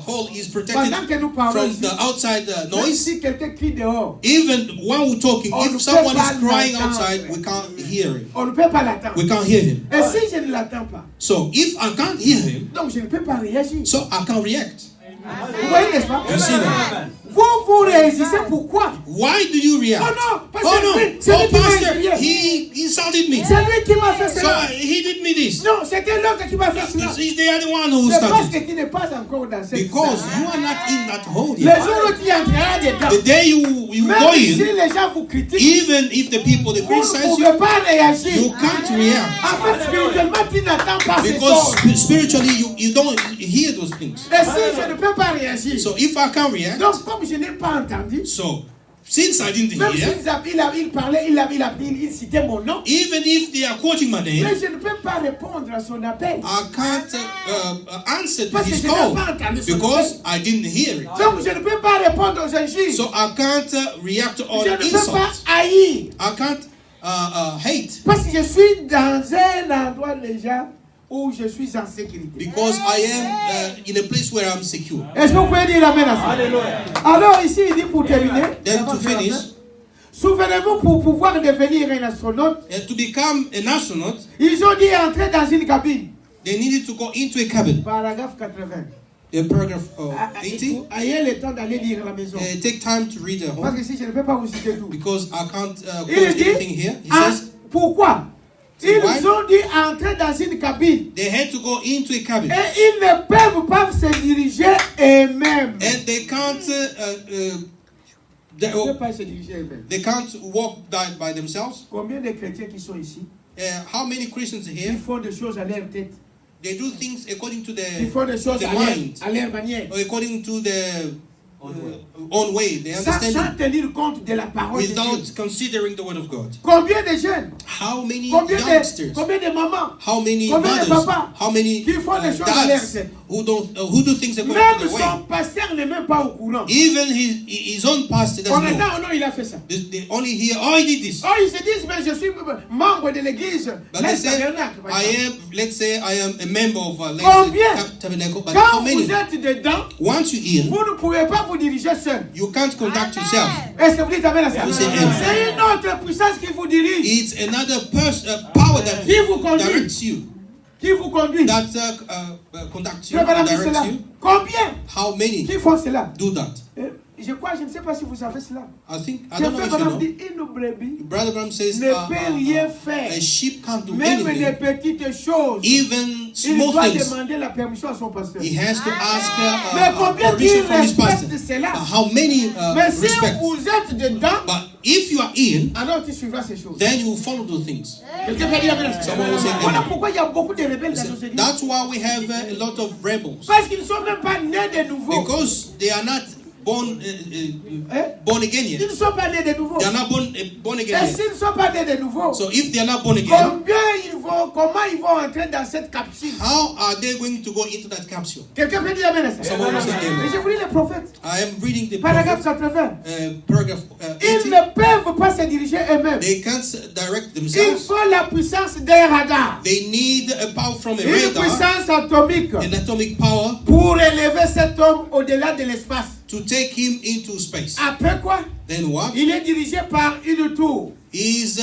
hole is protected pendant que nous parlons from ici, the outside même noise. si quelqu'un crie dehors, Even when we're talking, On ne if someone peut pas is crying l'entendre. outside, we can't hear him. on ne peut pas l'attendre. We can't hear him. Et si je ne l'attends pas, So if I can't hear him, donc je ne peux pas réagir. so I can't react. Vous voyez, n'est-ce pas? You see that? Vous réagissez pourquoi? Why do you react? Oh non, parce Oh que no! c'est lui Oh qui m'a pastor, injurié. he insulted me. C'est lui qui m'a fait So cela. he did me this. Non, c'était l'autre qui m'a fait cela. He's the other one who C'est parce started. que tu n'es pas encore dans cette Because salle. you are not in that hole Le yet. jour où tu entreras dedans, The day you go même si in, les gens vous critiquent, even if the people they vous ne criticize pouvez you, pas réagir. you can't react. En fait, spirituellement, tu n'attends pas ces Because choses. spiritually you don't hear those things. Et si je ne peux pas réagir, So if I can't react, donc comme je n'ai pas entendu, so since I didn't même hear, s'il parlait, il citait mon nom, even if they are quoting my mais name, je ne peux pas répondre à son appel. I can't answer to Parce que his je n'ai call pas entendu son because appel. I didn't hear it. Donc je ne peux pas répondre aux injures. So I can't react to all Je ne peux pas insults. haïr. I can't hate Parce que je suis dans un endroit déjà où je suis en sécurité. because I am in a place where I'm secure. Est-ce que vous pouvez dire amen à ça? Alors ici il dit pour terminer, Then to finish, souvenez-vous pour pouvoir devenir un astronaute, and to become an astronaut, ils ont dit entrer dans une cabine. they needed to go into a cabin. Paragraphe 80. In paragraph Il 80, faut ayez le temps d'aller lire à la maison. take time to read at Parce home que si je ne peux pas vous citer tout. because I can't Il quote dit, anything here. He ah, says pourquoi? why? Ils ont dit entrer dans une cabine. they had to go into a cabin Et ils ne peuvent pas se diriger eux-mêmes. and they can't Ils ne peuvent pas se diriger eux-mêmes. they can't walk by themselves. Combien de chrétiens qui sont ici, How many Christians ils here font des choses à leur tête. they do things according to Ils font des choses the mind à leur manière. or according to their own way. They Sans understand it tenir compte de la parole de Dieu. without considering the word of God. Combien de jeunes, How many combien youngsters? de mamans, How many combien de mothers? papas How many qui font des choses à leur dads tête. who do things according to Même their way? son pasteur n'est même pas au courant. Even his own pastor On doesn't know. attend, oh non, il a fait ça. They only hear, oh, he did this. Oh, ils se disent, mais je suis membre de l'église. But let's say Tabernacle, par exemple. let's say I am a member of Combien? Tabernacle. But how Quand many? vous êtes dedans, Once you're in, vous ne pouvez pas vous diriger seul. you can't conduct yourself. Est-ce que vous dites amen à ça? Vous dites amen. C'est une autre puissance qui vous dirige, It's another power that qui vous conduit, directs you, qui vous conduit. that conducts you, Frère Branham dit directs cela. you. Combien How many qui font cela? do that? je crois, je ne sais pas si vous savez cela. I Que don't know Frère if you Branham know. dit, une brebis Brother Branham says ne peut rien faire. a sheep can't do Même les anything, petites choses. even Il small doit things. demander la permission à son pasteur. He has to ask Mais combien permission qu'il from his pastor. respecte cela? How many Mais si respect? vous êtes dedans, But if you are in, alors tu suivras ces choses. then you will follow those things. Quelqu'un peut dire amen. Someone will say amen. Voilà pourquoi il y a beaucoup de rebelles dans nos églises. That's why we have a lot of rebels. Parce qu'ils ne sont même pas nés de nouveau. Because they are not born again Ils yet. ne sont pas nés de nouveau. They are not born again Et yet. s'ils ne sont pas nés de nouveau, So if they are not born again, comment ils vont entrer dans cette capsule? how are they going to go into that capsule? Quelqu'un peut dire amen à ça. Someone will say amen. Et je vous lis les prophètes. I am reading the Paragraphe prophet, 80. paragraph Ils 80. ne peuvent pas se diriger eux-mêmes. They can't direct Il themselves. faut la puissance d'un radar. They need a power from a Une radar, puissance atomique an atomic power, pour élever cet homme au-delà de l'espace. to take him into space. Après quoi? Then what? Il est dirigé par une tour. He's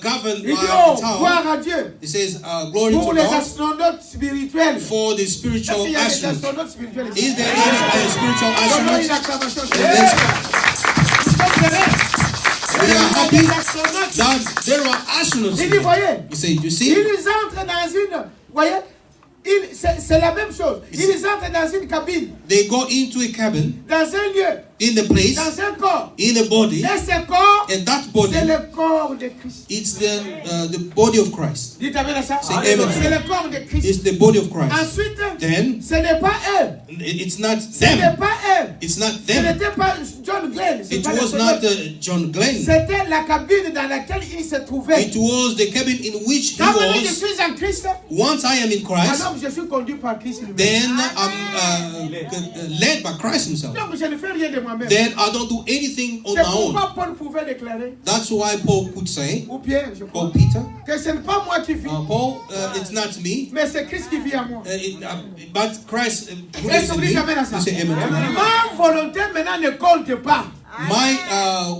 governed Il by dit, a oh, tower. gloire à Dieu. He says, glory Pour to les God astronautes spirituels. for the Est-ce spiritual qu'il y a des astronauts. astronautes spirituels ici? Is there any spiritual Donnons une astronauts? acclamation. Let's- Nous sommes heureux. We are Il y a happy des astronautes. that there are astronauts. Il dit, here. voyez, You say, you see? ils entrent dans une... Voyez, c'est la même chose. Ils entrent dans une cabine, They go into a cabin, dans un lieu, in the place, dans un corps. in a body, Et ce corps, and that body, c'est le corps de Christ. it's the body of Christ. Dites amen à ça. Say amen. C'est le corps de Christ. It's the body of Christ. Ensuite, Then, ce n'est pas eux. it's not Ce n'est them. pas eux. It's not Ce them. n'était pas John Glenn. c'est It pas was le not Seigneur. John Glenn. C'était la cabine dans laquelle il se trouvait. It was the cabin in which he Quand maintenant je was. suis en Christ, Once I am in Christ, alors je suis conduit par Christ lui-même. then I'm led by Christ himself. Donc je ne fais rien de moi-même. Then I don't do anything on C'est my own. pourquoi Paul pouvait déclarer, That's why Paul could say, ou Pierre, je crois, or Peter, que ce n'est pas moi qui vis, Paul, it's not me, mais c'est Christ qui vit en moi. but Christ who Est-ce lives que in vous me. dites amen à ça? You say amen to that. Ma volonté maintenant ne compte pas. My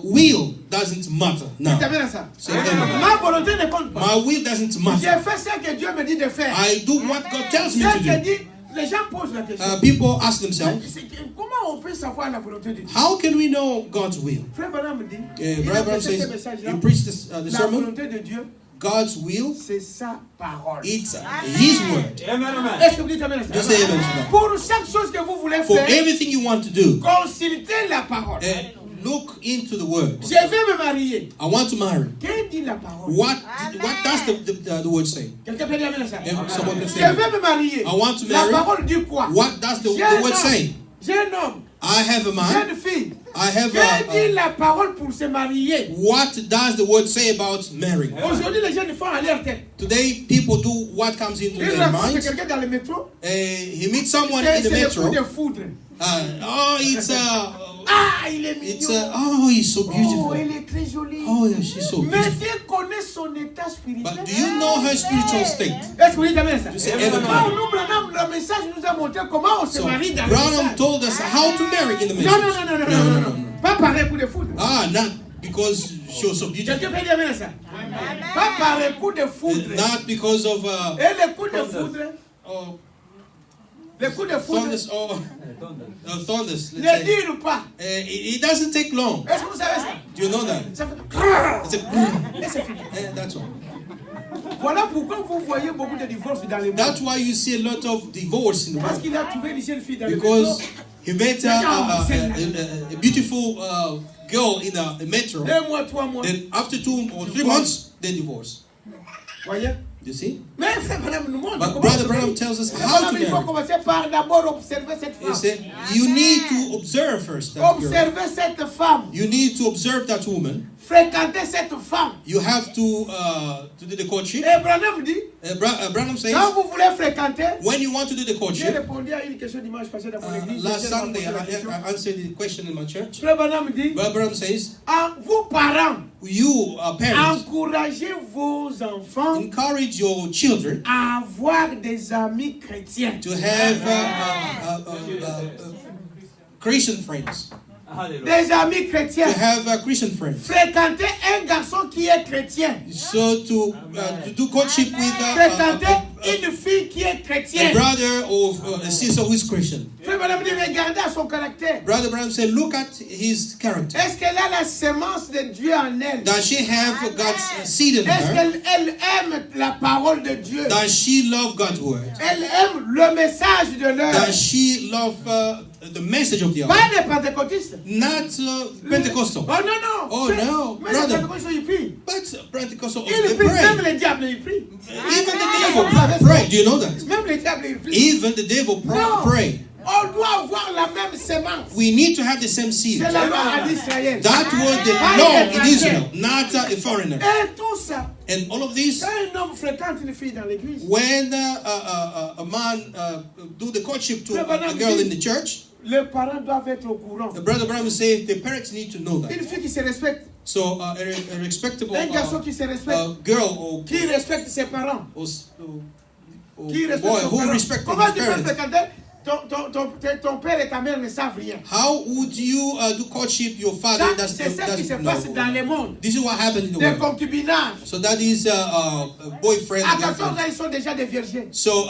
will doesn't matter now. Dites amen à ça. Say amen. Ma volonté ne compte pas. My will doesn't J'ai matter. fait ce que Dieu me dit de faire. I do what God tells me Ce to que do. dit, les gens posent la question. People ask themselves, Comment on peut savoir la volonté de Dieu? how can we know God's will? Frère Branham me dit, il a Brother Branham prêché ce says, message-là. he preached this, the La sermon. volonté de Dieu, God's will, c'est sa parole. it's His word. Est-ce que vous dites amen à ça? Just say amen to that. Pour chaque chose que vous voulez For faire, everything you want to do, consultez la parole. look into the word. Je vais me marier. I want to marry. Que dit la parole? What does the word say? Quelqu'un peut dire amen à ça? Someone can Je say, vais me marier. I want to La marry. parole dit quoi? What does the J'ai un word say? homme. J'ai un homme. I have a man. Jeune fille. I have Que dit a. la parole pour se marier? What does the word say about marrying? Aujourd'hui, les jeunes font à leur tête. Today, people do what comes into Ils their rencontrent minds. quelqu'un dans le métro. He meets someone C'est in the le coup metro. de foudre. Ah, il est It's mignon. oh, he's so Oh, beautiful. elle est très jolie. Oh, yeah, she's so Mais beautiful. tu connais son état spirituel. But do you know her spiritual state? Est-ce que vous dites amen à ça? You say amen. Ah, nous, Branham, le message nous a montré comment on se So marie dans le Branham message. told us how to marry in the Non, non, message. non, non, non, non, non, non. Pas par un coup de foudre. Not because she was so beautiful. Quelqu'un peut dire amen à ça? Pas par un coup de foudre. Not because of Et le coup de foudre, oh, le coup de foudre, thunders or thunders. Let's ne say. dure pas. It doesn't take long. Est-ce que vous savez ça? Do you know that? Ça fait... It's a, Et c'est fini. that's all. Voilà pourquoi vous voyez beaucoup de divorces dans les mots. That's why you see a lot of divorce in the Parce world. qu'il a trouvé une jeune fille dans le Because métro. he met a beautiful girl in a metro. 2 mois, 3 mois. Then after 2 or 3 months, they divorce. Voyez? You see? Mais Frère Branham nous montre But comment Brother se Branham marie. tells us Frère how Branham, to il faut marry. commencer par d'abord observer cette He femme. said, you need to observe first that girl. Observer cette femme. You need to observe that woman. Fréquenter cette femme. You have to do the courtship. Et Branham dit, Branham says, quand vous voulez fréquenter, when you want to do the j'ai courtship, répondu à une question dimanche passé dans mon église. last J'étais dans Sunday la question. I answered the question in my church. Frère Branham dit, Branham says, vous parents, you parents, encouragez vos enfants encourage your children à avoir des amis chrétiens. to have Christian friends. Des amis To chrétiens. have Christian friends. Fréquenter un garçon qui est chrétien. So to do courtship with Fréquenter une fille qui est a chrétienne. brother or a sister who is Christian. Frère Branham dit, regardez à son caractère. Brother Branham said, look at his character. Est-ce qu'elle a la sémence de Dieu en elle? Does she have God's seed in Est-ce her? qu'elle aime la parole de Dieu? Does she love God's word? Elle aime le message de l'heure. Does she love the message of the hour? Pas des pentecôtistes. Not Pentecostal. Oh non, non. Oh, no, Mais les brother. pentecôtistes, ils prient. But Pentecostal, Ils they prient. Même pray. les diables, ils prient. Even the devil pray. Do you know that? Même les diables, ils prient. Even the devil Non. pray. On doit avoir la même sémence. We need to have the same seed. C'est la loi en Israël. That was the law in Israel, not a foreigner. Et tout ça, And all of this, quand un homme fréquente une fille dans l'église, when a man do the courtship to a girl in the church, les parents doivent être au courant. the brother Branham says the parents need to know that. Une fille qui se respecte, So a respectable un garçon qui se respecte, girl qui respecte ses parents, or qui respecte boy son who parent. respects Comment his tu peux parents. fréquenter ton père et ta mère ne savent rien? How would you do courtship your father? Ça, c'est ça qui se passe dans le monde. This is what happened in the Des world. concubinages. So that is a boyfriend. À 14 ans, girlfriend. ils sont déjà des vierges. So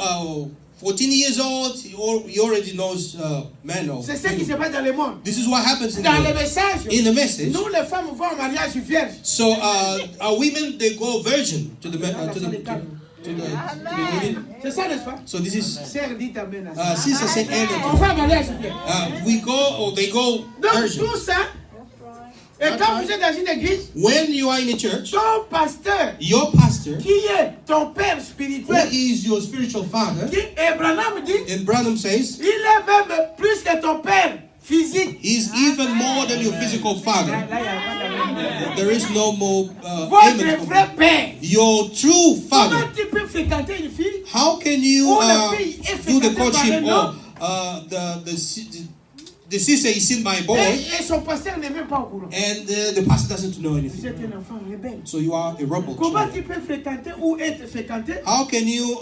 14 years old, he already knows men. Or C'est ce qui se passe dans le monde. this is what happens in the Dans le world. message, In the message. nous les femmes vont au mariage vierge. So our women, they go virgin to the wedding. C'est ça, n'est-ce pas? So this is Sœur, dites amen à ça. sister said On va au mariage vierge. we go or they go Donc virgin. tout ça, et quand vous êtes dans une église, When you are in a church, ton pasteur, your pastor, qui est ton père who spirituel, is your spiritual father, qui, et Branham dit, and Branham says, il est même plus que ton père physique. he's even more than your physical father. Là, il y a pas d'amen. There is no more Votre image of vrai père. your true Comment father. tu peux fréquenter une fille How can you où la fille est do the fréquentée par courtship un or homme the sister is seen by a boy et son pasteur n'est même pas au courant? and the pastor doesn't know Vous anything? êtes un enfant rebelle. So you are a rebel. Comment child. tu peux fréquenter ou être fréquenté? How can you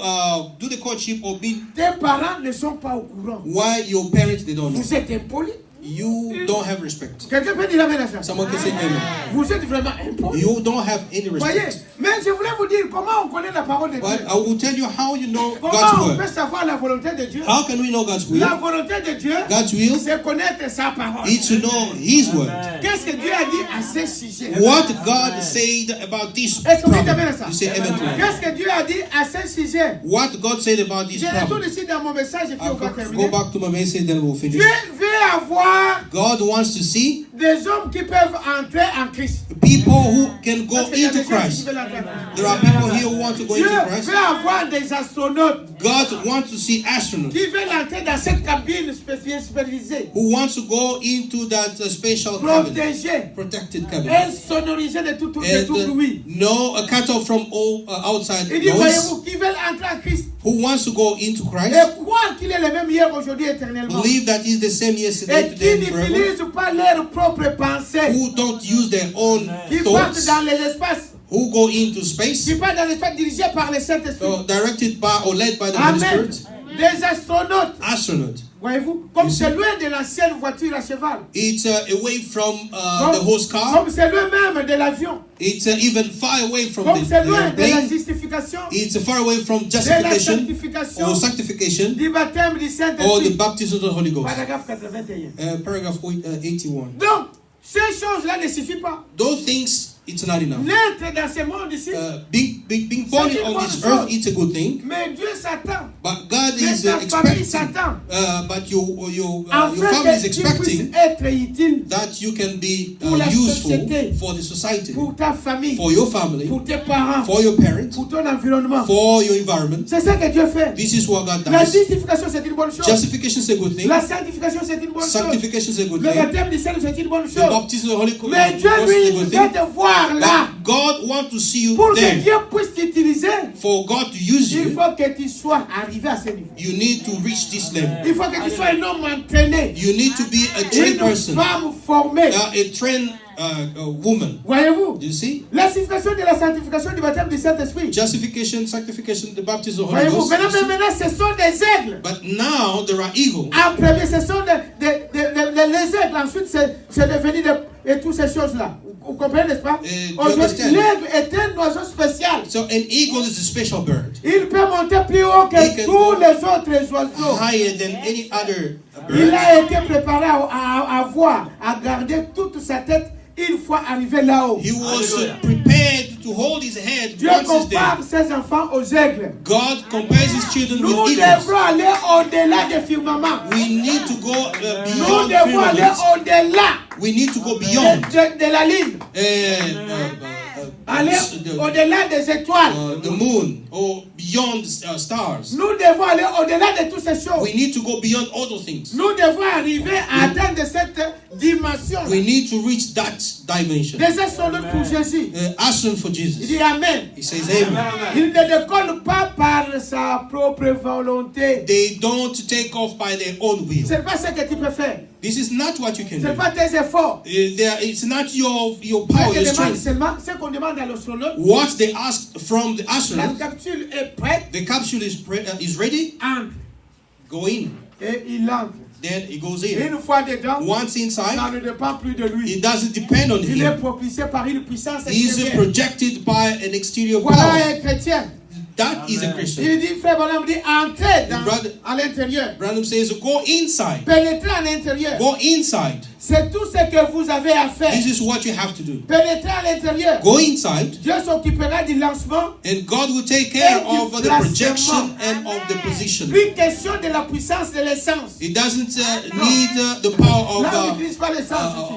do the courtship or be Tes parents ne sont pas au courant. why your parents they don't know? Vous êtes impoli. You don't have respect. Quelqu'un peut dire amen à ça? Someone can say amen. Vous êtes vraiment impoli. You don't have any Voyez, respect. mais je voulais vous dire comment on connaît la parole de But Dieu. I will tell you how you know Comment God's on peut word. savoir la volonté de Dieu? How can we know God's will? La volonté de Dieu, God's will c'est connaître sa parole. is to know His word. Qu'est-ce que Dieu a dit à ce sujet? What God said about this Est-ce que vous dites amen à problem. ça? You say amen to it. Qu'est-ce que Dieu a dit à ce sujet? What God said about this Je retourne problem. ici dans mon message et puis I'll on va go terminer. back to my message, then we'll finish. Dieu veut avoir God wants to see des hommes qui peuvent entrer en Christ. people who can go Parce qu'il y a into des gens qui Christ. veulent entrer en Christ. There are people here who want to go Dieu into Christ. veut avoir des astronautes God wants to see astronauts qui veulent entrer dans cette cabine spécialisée, who wants to go into that special cabin, protégée, protected cabin. insonorisée de tout And bruit. no a cut off from all outside Il dit, noise. voyez-vous, qui veulent entrer en Christ Who wants to go into Christ, et croire qu'il est le même hier, aujourd'hui, éternellement. believe that He's the same yesterday, Et today, qui and forever. n'utilisent pas leurs propres pensées, Who don't use their own qui partent thoughts, dans les espaces, who go into space, qui partent dans l'espace dirigé par le Saint-Esprit. directed by or led by the Holy Amen. Spirit. Des astronautes, Astronaut. voyez-vous, comme c'est loin de l'ancienne voiture à cheval, It's away from the horse car. comme c'est loin même de l'avion, It's even far away from comme c'est loin the de la plane. justification, It's far away from de la justification sanctification, or sanctification du baptême du or the Saint-Esprit. baptism of the Holy Ghost. Paragraphe 81. Paragraph 81. Donc, ces choses-là ne suffisent pas. Those things, it's not enough. Naître dans ce monde ici, Being born C'est une on bonne this chose. earth, it's a good thing. mais Dieu s'attend. But God Mais is ta famille expecting. s'attend. But your Afin family is que tu puisses expecting être utile that you can be pour la useful société, for the society, pour ta famille, for your family, pour tes parents, for your parents, pour ton environnement. for your environment. C'est ça que Dieu fait. This is what God La does. justification, c'est une bonne chose. Justification is a good thing. La sanctification, c'est une bonne chose. Sanctification is a good Le thing. baptême du Seigneur, c'est une bonne The chose. baptism of the Holy Ghost Mais Dieu, is a lui, good veut thing. te voir là. But God wants to see you Pour que there. Dieu puisse t'utiliser, For God to use il you, faut que tu sois arrivé à ce niveau. you need to reach this level. Il faut que tu sois un homme entraîné. You need to be a trained Une person, femme formée. a trained woman. Voyez-vous? Do you see? La signification de la sanctification du baptême du Saint-Esprit. Justification, sanctification, the baptism of the Holy Voyez-vous? Ghost. Maintenant, ce sont des aigles. But now there are eagles. En premier, ce sont les aigles. Ensuite, c'est devenu et toutes ces choses-là. Vous comprenez, n'est-ce pas? Do you understand? L'aigle est un oiseau spécial. So an eagle is a special bird, Il peut monter plus haut He que can tous go les autres oiseaux. higher than any other Il bird. a été préparé à voir, à garder toute sa tête une fois arrivé là-haut. He was prepared to hold his head Dieu once he's there. compare ses enfants aux aigles. God compares his children Nous with eagles. devrons aller au-delà des firmaments. We need to go Nous beyond devons aller firmament. au-delà We need to go beyond de la ligne. Aller au-delà des étoiles. The moon or beyond stars. Nous devons aller au-delà de toutes ces choses. We need to go beyond all those things. Nous devons arriver à atteindre cette dimension. We need to reach that dimension. Des astronautes pour Jésus. Asking for Il Jesus. dit Amen. He says amen. Il ne décolle pas par sa propre volonté. They don't take off by their own will. Ce n'est pas ce que tu peux faire. This is not what you can Ce n'est do. pas tes efforts. It's not your Ce power, qu'on your demande strength. seulement, ce qu'on demande à l'astronaute, What they ask from the la astronaut, capsule est prête, the capsule is ready. entre, Go in. et il entre. Then he goes Et in. une fois dedans, Once ça inside, ne dépend plus de lui. it doesn't depend on Il est him. propulsé par une puissance He is extérieure. projected by an exterior Voilà power. un chrétien. That is a Christian. Il dit, frère Branham dit, entrez Brother- à l'intérieur. Branham says, go inside. Pénétrez à l'intérieur. Go inside. C'est tout ce que vous avez à faire. This is what you have to do. Pénétrez à l'intérieur. Go inside, Dieu s'occupera du lancement. and God will take care Et du of the projection and of the position. Plus question de la puissance de l'essence. It doesn't need the power of, Là, on n'utilise pas l'essence ici.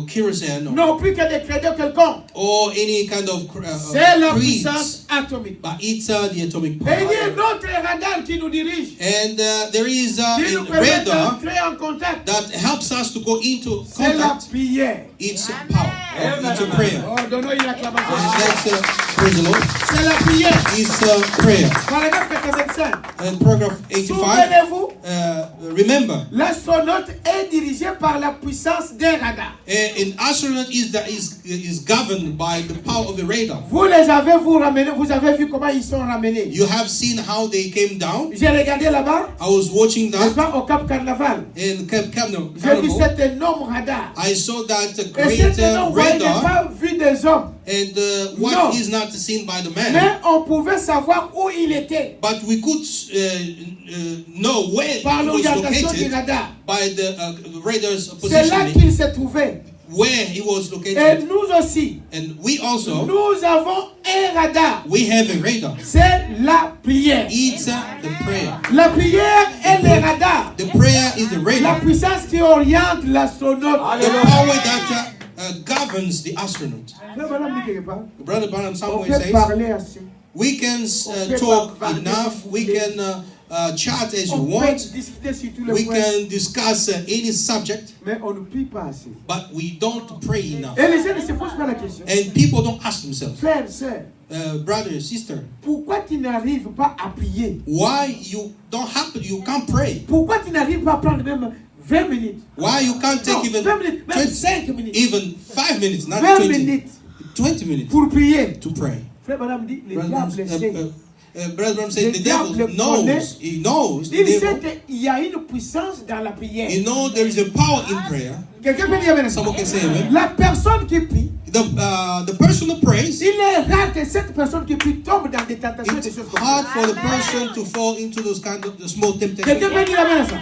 kerosene Non, plus que des crédits quelconques. or any kind of C'est la creeds, puissance atomique. but it's the atomic Et il y power. a un autre radar qui nous dirige. And there is Qui nous a permet radar d'entrer en contact. that helps us to go into C'est la contact. prière. It's power. It's a prayer. Oh, donnons une acclamation. Let's praise the Lord. C'est la prière. It's prayer. Paragraphe 85. And paragraph 85. Souvenez-vous, Remember, l'astronaute est dirigé par la puissance d'un radar. an astronaut is governed by the power of the radar. Vous les avez ramenés, vous avez vu comment ils sont ramenés. You have seen how they came down. J'ai regardé là-bas, I was watching n'est-ce that pas, au Cap Carnaval. in Camp Carnival. J'ai vu cet énorme radar. I saw that Et great cet énorme radar n'est radar, pas vu des hommes. and No. what is not seen by the man, Mais on pouvait savoir où il était but we could know where par he was l'orientation du located radar. by the radar's C'est là positioning, qu'il se trouvait. where he was Et located. nous aussi, And we also, nous avons un radar. we have a radar. C'est la prière. It's the prayer. La prière est le radar. The prayer is the La radar. puissance qui oriente l'astronaute. The power that governs the astronaut. Frère Branham dit quelque part, Brother Branham on somewhere peut says, parler assez. we can talk enough, we can chat as you On peut want, discuter sur tous les we points. can discuss any subject, Mais on ne prie pas assez. but we don't pray enough. Et les gens ne se posent pas la question. And people don't ask themselves, Frère, sœur, brother, sister, pourquoi tu n'arrives pas à prier? why you can't pray? Pourquoi tu n'arrives pas à prendre même 20 minutes? Why you can't Non, take even 20 minutes, même 20, 5 minutes. even 5 minutes, not 20 20, minutes 20 minutes pour prier. to pray? Frère Branham dit, le Brother diable Branham, sait. Brother Branham said the devil diable knows. He knows. The Il sait devil. qu'il y a une puissance dans la prière. You know there is a power in prayer. Quelqu'un peut dire amen. Someone can say amen. La personne qui prie, The person who prays, il est rare que cette personne qui prie tombe dans des tentations et des it's choses comme hard ça. for the person to fall into those kind of the small Quelqu'un temptations. peut dire amen à ça.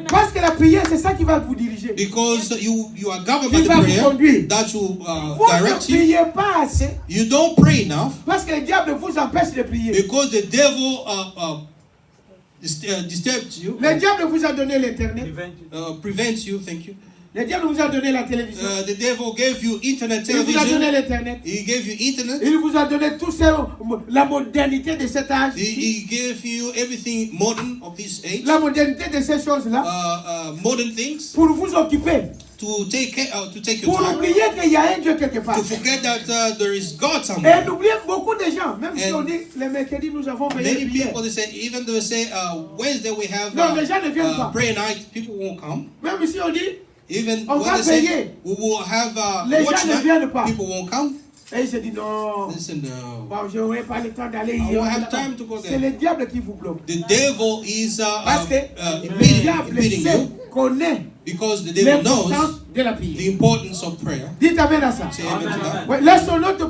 Parce que la prière, c'est ça qui va vous diriger. Because you are governed by Il the va vous prayer conduire. that will Vous ne direct you. priez pas assez You don't pray enough parce que le diable vous empêche de prier. because the devil disturbs you, Le diable vous a donné l'internet. prevents you. Thank you. Le diable vous a donné la télévision. The devil gave you internet Il vous a donné television. l'internet. He gave you internet. Il vous a donné tout la modernité de cet âge. He gave you everything modern of this age. La modernité de ces choses-là. Modern things Pour vous occuper. to take your Pour time. oublier qu'il y a un Dieu quelque part. To forget that there is God Et somewhere. d'oublier beaucoup de gens. Même si And on dit les mercredis, nous avons veillé Many prière. people they say, even though they say Wednesday we have Non, les gens ne viennent pas. prayer night, people won't come. Même si on dit, Even On when va they say veiller. we will have Les watch gens ne night, viennent pas. people won't come. et il se dit non. Listen, no. Bon, je n'aurai pas le temps d'aller I hier. won't have time to go there. C'est le diable qui vous bloque. The devil is Parce que le impeding diable you. sait, connaît Because the devil knows l'importance de la the prière. importance of prayer. Dites amen à ça. Say amen to that. Ouais, l'astronaute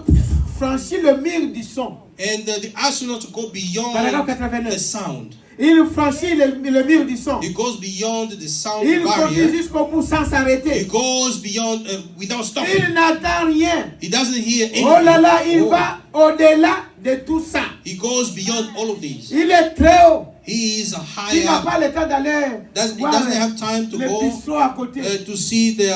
franchit le mur du son. And the astronauts go beyond Paragraphe 89. the sound. Il franchit le mur du son. It goes beyond the sound Il continue barrier. jusqu'au bout sans s'arrêter. It goes beyond without stopping. Il n'attend rien. He doesn't hear anything. Oh là là, il Oh. va au-delà de tout ça. He goes beyond all of these. Il est très haut. He is Il n'a higher. pas le temps d'aller He voir doesn't have time to les go bistrots à côté. to see the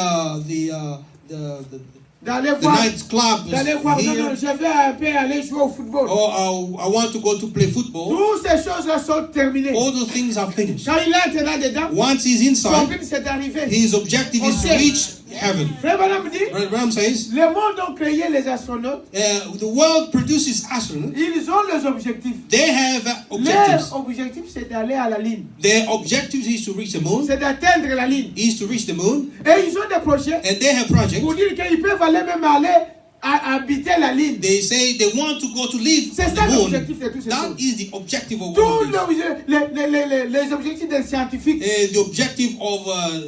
D'aller voir, nightclub d'aller voir, non, non, here. je vais un peu aller jouer au football. Or I want to go to play football. Toutes ces choses-là sont terminées. All the things are finished. Quand il entre là-dedans, Once he's son inside, but c'est d'arriver. his objective is to reach heaven. Frère Branham dit, Brother Branham says, le monde a créé les astronautes. the world produces astronauts. Ils ont les objectifs. They have objectives. Leur objectif, c'est d'aller à la ligne. Their objective is to reach the moon. C'est d'atteindre la ligne. Is to reach the moon. Et ils ont des projets And they have projects. pour dire qu'ils peuvent aller même aller à habiter la ligne. They say they want to go to live C'est on ça the moon. l'objectif de tous ces That choses. is the objective of all Tous of this. les objectifs des scientifiques, The objective of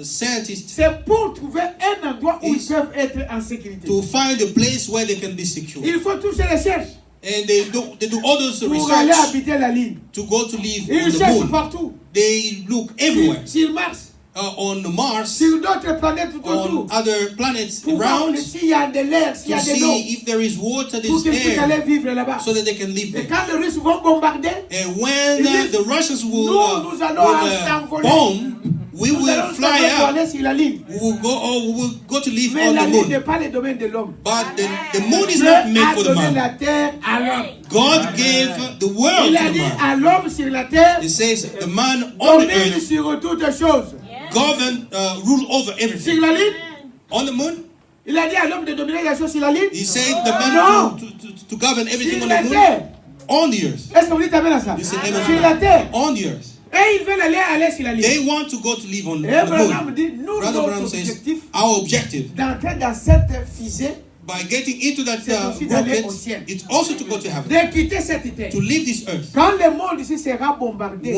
scientists c'est pour trouver un endroit où ils Is peuvent être en sécurité. to find a place where they can be secure. Il faut tous ces recherches And they do all those pour aller research habiter la ligne. to go to live on Ils the cherchent moon. partout. They look everywhere. Sur Mars, On Mars, sur d'autres planètes tout on autour. other planets Pour voir around, s'il y a de l'air, s'il y to a de l'eau. see if there is water, Pour there's qu'ils puissent air, aller vivre là-bas. so that they can live Et there. quand les Russes vont bombarder, And when the Russians will nous allons s'envoler. bomb, we nous will allons fly pour out. aller sur la ligne. We will go to live Mais on la the ligne n'est moon. pas le domaine de l'homme. But the moon is Dieu not made a for the donné man. la terre à l'homme. God gave the world Il to a the dit man. à l'homme sur la terre, It says the man on the domine earth sur toutes choses. govern, rule over Sur everything. la ligne, On the moon, il a dit à l'homme de dominer les choses sur la ligne. he said the Non. man to govern everything Sur on la the moon. terre. On the earth. Est-ce que vous dites amen à ça? You say amen. Sur la terre. On the earth. Et ils veulent aller sur la ligne. They want to go to live on Et the Abraham moon. dit, nous, Brother notre Branham says, objectif our objective d'entrer dans cette fusée, by getting into that C'est aussi d'aller rocket, au ciel. it's also to go to heaven, de quitter cette terre. to leave this earth. Quand le monde ici sera bombardé,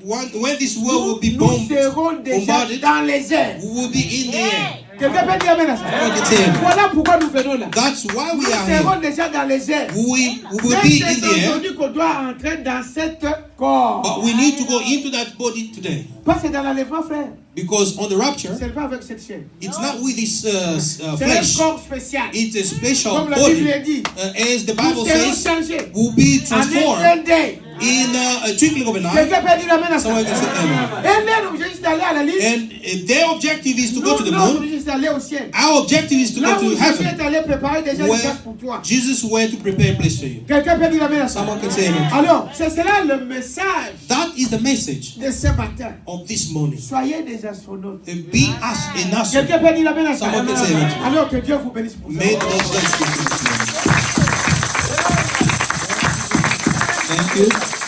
When this world will be nous serons déjà bombarded, dans les airs. we will be in the air. Quelqu'un peut dire amen à ça? Amen. Voilà pourquoi nous venons là. That's why we Nous are serons here. déjà dans les airs. We will Mais be c'est in the air, aujourd'hui qu'on doit entrer dans cette corps. but we need to go into that body today. Parce que dans l'enlèvement, frère, Because on the rapture, c'est pas avec cette chair. it's not with this C'est un flesh. corps spécial. It's a special Comme la body. Bible dit, As the nous Bible serons says, changés will be en un transformed clin d'œil. in a twinkling of an eye. Quelqu'un peut dire amen à ça? Someone can say amen. Et leur objectif c'est d'aller à la ligne. And their objective is to go to Nous, the notre moon. objectif c'est d'aller au ciel. Our objective is to Là go où to Jésus heaven, est allé préparer déjà une where place pour toi. Jesus went to prepare a place for you. Quelqu'un peut dire amen à ça? Someone can say amen. Alors, c'est cela le message That is the message de ce matin. of this morning. Soyez des astronautes. Be us an astronaut. Quelqu'un peut dire amen à ça? Someone can say amen. Alors que Dieu vous bénisse pour ça. May the Lord bless you. Thank you.